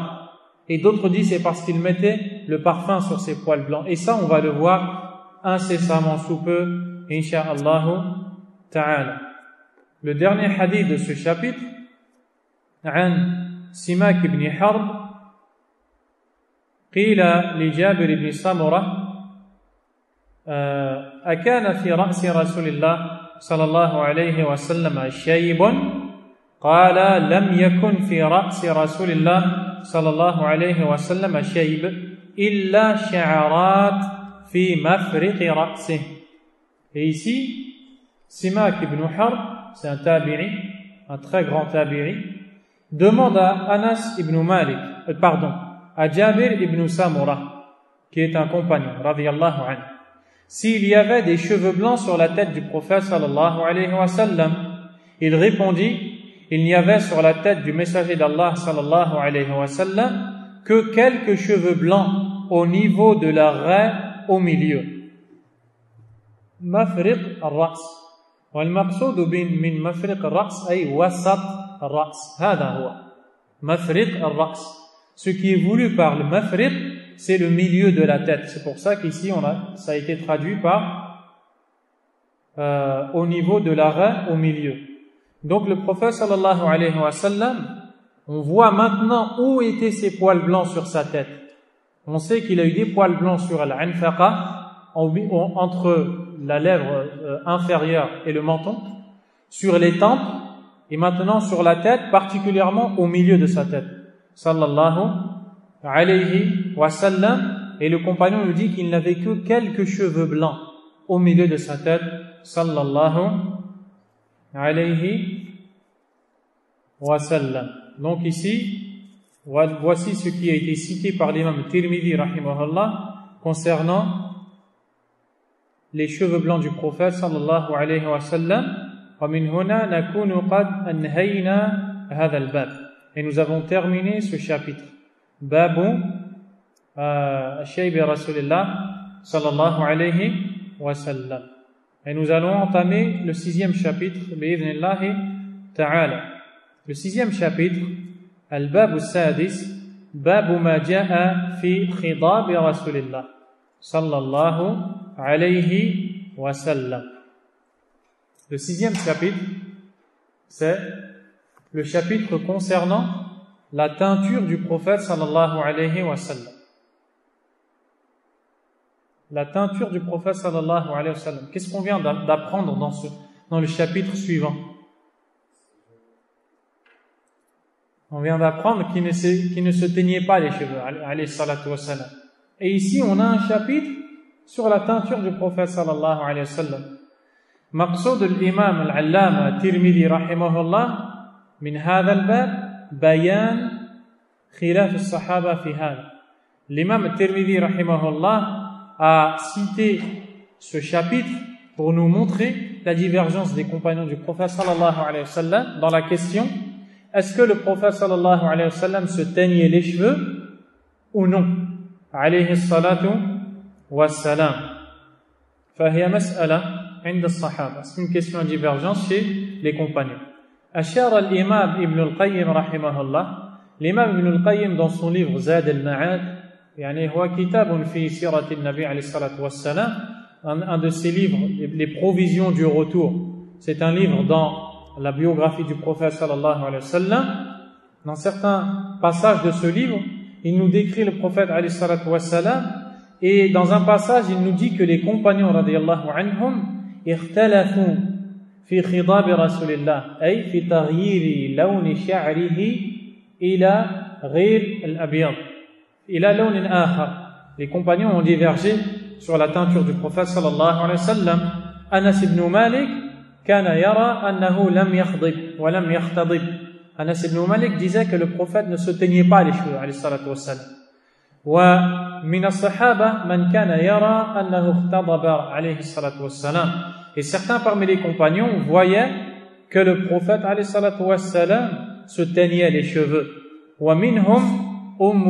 et d'autres disent c'est parce qu'il mettait le parfum sur ses poils blancs. Et ça on va le voir incessamment sous peu, insha'Allah ta'ala. Le dernier hadith de ce chapitre, عن سماك بن حرب قيل لجابر بن سمرة أكان في رأس رسول الله صلى الله عليه وسلم شيب؟ قال لم يكن في رأس رسول الله صلى الله عليه وسلم شيب إلا شعرات في مفرق رأسه. Et ici, Simak ibn Harb, c'est un tabi'i, un très grand tabi'i, demande à Anas ibn Malik, à Jabir ibn Samura, qui est un compagnon, radiyallahu anhu, s'il y avait des cheveux blancs sur la tête du prophète sallallahu alayhi wa sallam. Il répondit, il n'y avait sur la tête du messager d'Allah sallallahu alayhi wa sallam que quelques cheveux blancs au niveau de la raie au milieu. Mafriq al-ra's. والمقصود من مفرق الرأس أي وسط الرأس. هذا هو مفرق الرأس. Ce qui est voulu par le mafriq, c'est le milieu de la tête. C'est pour ça qu'ici ça a été traduit par au niveau de la raie au milieu. Donc le prophète sallallahu alayhi wa sallam, on voit maintenant où étaient ses poils blancs sur sa tête. On sait qu'il a eu des poils blancs sur al-anfaqa, entre la lèvre inférieure et le menton, sur les tempes, et maintenant sur la tête, particulièrement au milieu de sa tête. Sallallahu alayhi wa sallam. Et le compagnon nous dit qu'il n'avait que quelques cheveux blancs au milieu de sa tête. Sallallahu alayhi wa sallam. Donc ici, voici ce qui a été cité par l'imam Tirmidhi rahimahullah concernant les cheveux blancs du prophète sallallahu alayhi wa sallam. ومن هنا نكون قد أنهينا هذا الباب. Et nous avons terminé ce chapitre. Babu Shaybi Rasulillah sallallahu alayhi wa sallam. Et nous allons entamer le 6e chapitre, bi'idhnillahi ta'ala. Le 6e chapitre, Al-Babu Sadis, Babu ma ja'a fi khidab Rasulillah sallallahu alayhi wa sallam. Le 6e chapitre, c'est le chapitre concernant la teinture du prophète sallallahu alayhi wa sallam. La teinture du prophète sallallahu alayhi wa sallam. Qu'est-ce qu'on vient d'apprendre dans le chapitre suivant? On vient d'apprendre qu'il ne se teignait pas les cheveux, alayhi salatu wa sallam. Et ici, on a un chapitre sur la teinture du prophète sallallahu alayhi wa sallam. مقصود الإمام العلامة الترمذي رحمه الله من هذا الباب بيان خلاف الصحابة في هذا. L'imam الترمذي رحمه الله a cité ce chapitre pour nous montrer la divergence des compagnons du prophète sallallahu alayhi wa sallam dans la question: est-ce que le prophète sallallahu alayhi wa sallam se teignait les cheveux ou non? Alayhi salatu wa salam. فهي مسألة عند الصحابة. C'est une question de divergence chez les compagnons. أشار الإمام ابن القيم رحمه الله. L'imam Ibn al-Qayyim dans son livre Zad al-Ma'ad, يعني هو كتاب في سيرة النبي عليه الصلاة والسلام, un de ses livres, les provisions du retour. C'est un livre dans la biographie du prophète sallallahu alayhi wa sallam. Dans certains passages de ce livre, il nous décrit le prophète alayhi salatu wassalam, et dans un passage, il nous dit que les compagnons radiyallahu anhum ikhtalafu fi khidab rasulillah, ay fi taghyiri lawn sha'rihi ila ghayr al-abyad, ila lawn akhar. Les compagnons ont divergé sur la teinture du prophète sallallahu alayhi wa sallam. Anas ibn Malik kana yara annahu lam yakhdib wa lam yakhtadib. Anas ibn Malik disait que le prophète ne se teignait pas les cheveux alayhi salatu wassalam. Wa min as-sahaba man kana yara annahu ikhtadaba alayhi salatu wassalam. Et certains parmi les compagnons voyaient que le prophète alayhi salatu wassalam se teignait les cheveux. Wa minhum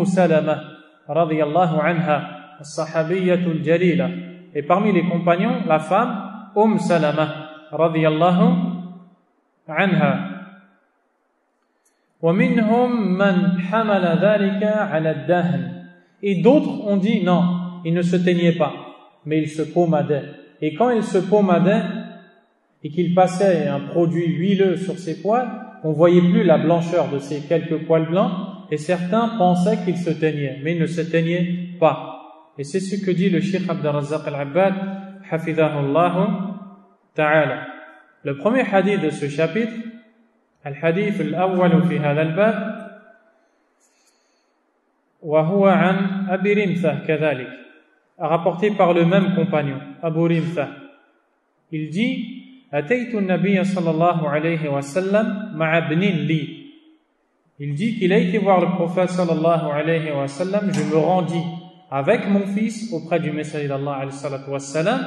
Salama radiyallahu anha, as-sahabiyyatul jalila. Et parmi les compagnons, la femme Salama radiyallahu anha. ومنهم من حمل ذلك على الدهن. Et d'autres ont dit non, il ne se teignait pas, mais il se pommadait. Et quand il se pommadait et qu'il passait un produit huileux sur ses poils, on voyait plus la blancheur de ses quelques poils blancs, et certains pensaient qu'il se teignait, mais il ne se teignait pas. Et c'est ce que dit le Cheikh Abd al-Razzaq al-Abbad, hafidhahullah ta'ala. Le premier hadith de ce chapitre, الحديث الأول في هذا الباب وهو عن أبي رمثة كذلك, rapporté par le même compagnon, Abu Rimtha. Il dit أتيت النبي صلى الله عليه وسلم مع ابن لي. Il dit qu'il a été voir le prophète sallallahu alayhi wa sallam. Je me rendis avec mon fils auprès du messager d'Allah alayhi salatu wassalam.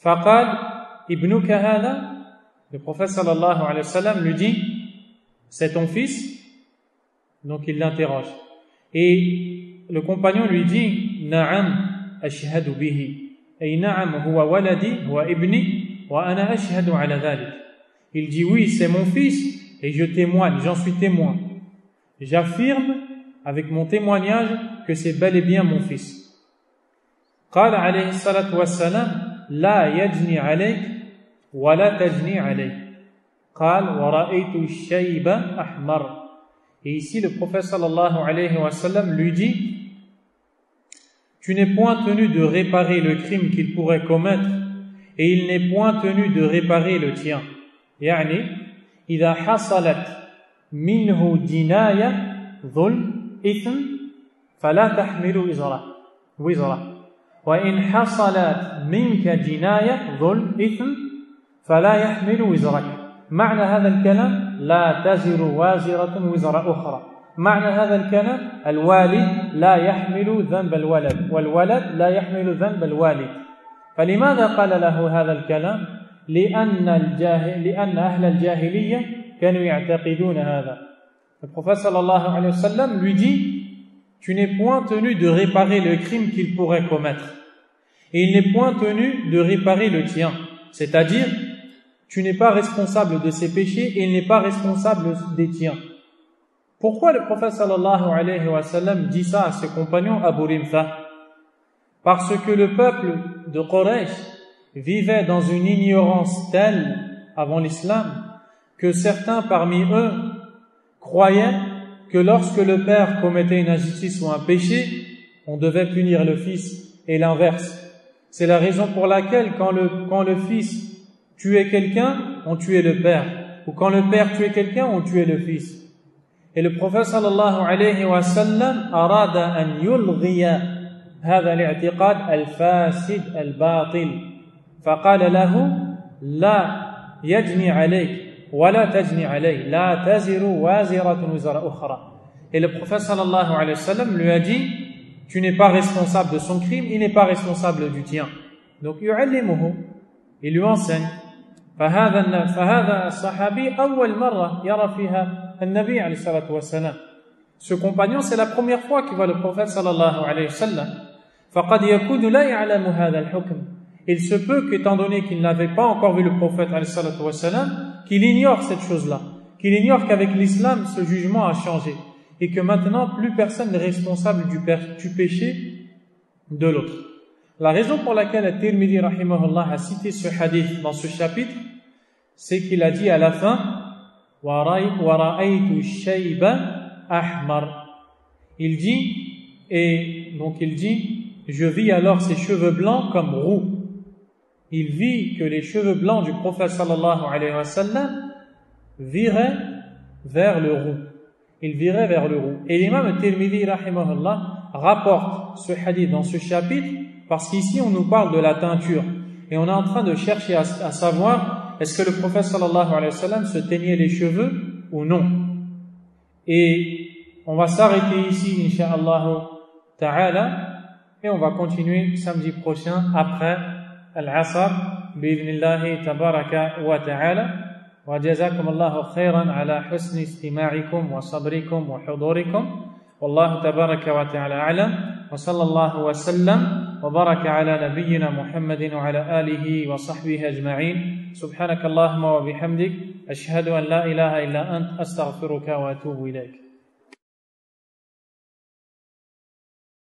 فقال ابنك هذا. Le prophète sallallahu alayhi wa sallam lui dit c'est ton fils? Donc il l'interroge, et le compagnon lui dit na'am ashhadu bihi, ay na'am huwa waladi huwa ibni wa ana ashhadu ala dhalik. Il dit oui, c'est mon fils et je témoigne, j'en suis témoin, j'affirme avec mon témoignage que c'est bel et bien mon fils. قال عليه الصلاة والسلام لا يجني عليك ولا تجني عليه قال ورأيت الشيب أحمر. Et ici le prophète sallallahu alayhi wa sallam lui dit tu n'es point tenu de réparer le crime qu'il pourrait commettre et il n'est point tenu de réparer le tien. يعني إذا حصلت منه جناية ظلم إثم فلا تحمل وزره وإن حصلت منك جناية ظلم إثم فلا يحمل وزرك. معنى هذا الكلام لا تزر وازرة وزر أخرى. معنى هذا الكلام الوالد لا يحمل ذنب الولد والولد لا يحمل ذنب الوالد. فلماذا قال له هذا الكلام؟ لأن أهل الجاهلية كانوا يعتقدون هذا. Le prophète sallallahu alayhi wa sallam lui dit tu n'es point tenu de réparer le crime qu'il pourrait commettre et il n'est point tenu de réparer le tien, c'est-à-dire tu n'es pas responsable de ses péchés et il n'est pas responsable des tiens. Pourquoi le prophète sallallahu alayhi wa sallam dit ça à ses compagnons Abu Rimtha? Parce que le peuple de Quraysh vivait dans une ignorance telle avant l'islam que certains parmi eux croyaient que lorsque le père commettait une injustice ou un péché, on devait punir le fils et l'inverse. C'est la raison pour laquelle quand le fils tuait quelqu'un, on tuait le père, ou quand le père tuait quelqu'un, on tuait le fils. Et le prophète sallallahu alayhi wa sallam arada an yulghiya hadha al-i'tiqad al-fasid al-batil. فقال له لا يجني عليك ولا تجني عليه لا تزر وازرة وزر أخرى. Et le prophète sallallahu alayhi wa sallam lui a dit tu n'es pas responsable de son crime, il n'est pas responsable du tien. Donc يعلمه, il lui enseigne. فهذا الصحابي أول مرة يرى فيها النبي عليه الصلاة والسلام. Ce compagnon, c'est la première fois qu'il voit le prophète sallallahu alayhi wa sallam. فقد يكون لا يعلم هذا الحكم. Il se peut qu'étant donné qu'il n'avait pas encore vu le prophète alayhi salatu wa sallam, qu'il ignore cette chose-là, qu'il ignore qu'avec l'islam ce jugement a changé et que maintenant plus personne n'est responsable du péché de l'autre. La raison pour laquelle At-Tirmidhi rahimahullah a cité ce hadith dans ce chapitre, c'est qu'il a dit à la fin وَرَأَيْتُ الشَّيْبَ أَحْمَرَ. Il dit, je vis alors ses cheveux blancs comme roux. Il vit que les cheveux blancs du prophète sallallahu alayhi wa sallam viraient vers le roux. Il virait vers le roux. Et l'imam Tirmidhi rahimahullah rapporte ce hadith dans ce chapitre parce qu'ici on nous parle de la teinture et on est en train de chercher à savoir est-ce que le prophète sallallahu alayhi wa sallam se teignait les cheveux ou non. Et on va s'arrêter ici incha'Allah ta'ala et on va continuer samedi prochain après العصر بإذن الله تبارك وتعالى وجزاكم الله خيرا على حسن استماعكم وصبركم وحضوركم والله تبارك وتعالى أعلم وصلى الله وسلم وبارك على نبينا محمد وعلى آله وصحبه أجمعين سبحانك اللهم وبحمدك أشهد أن لا إله إلا أنت أستغفرك وأتوب إليك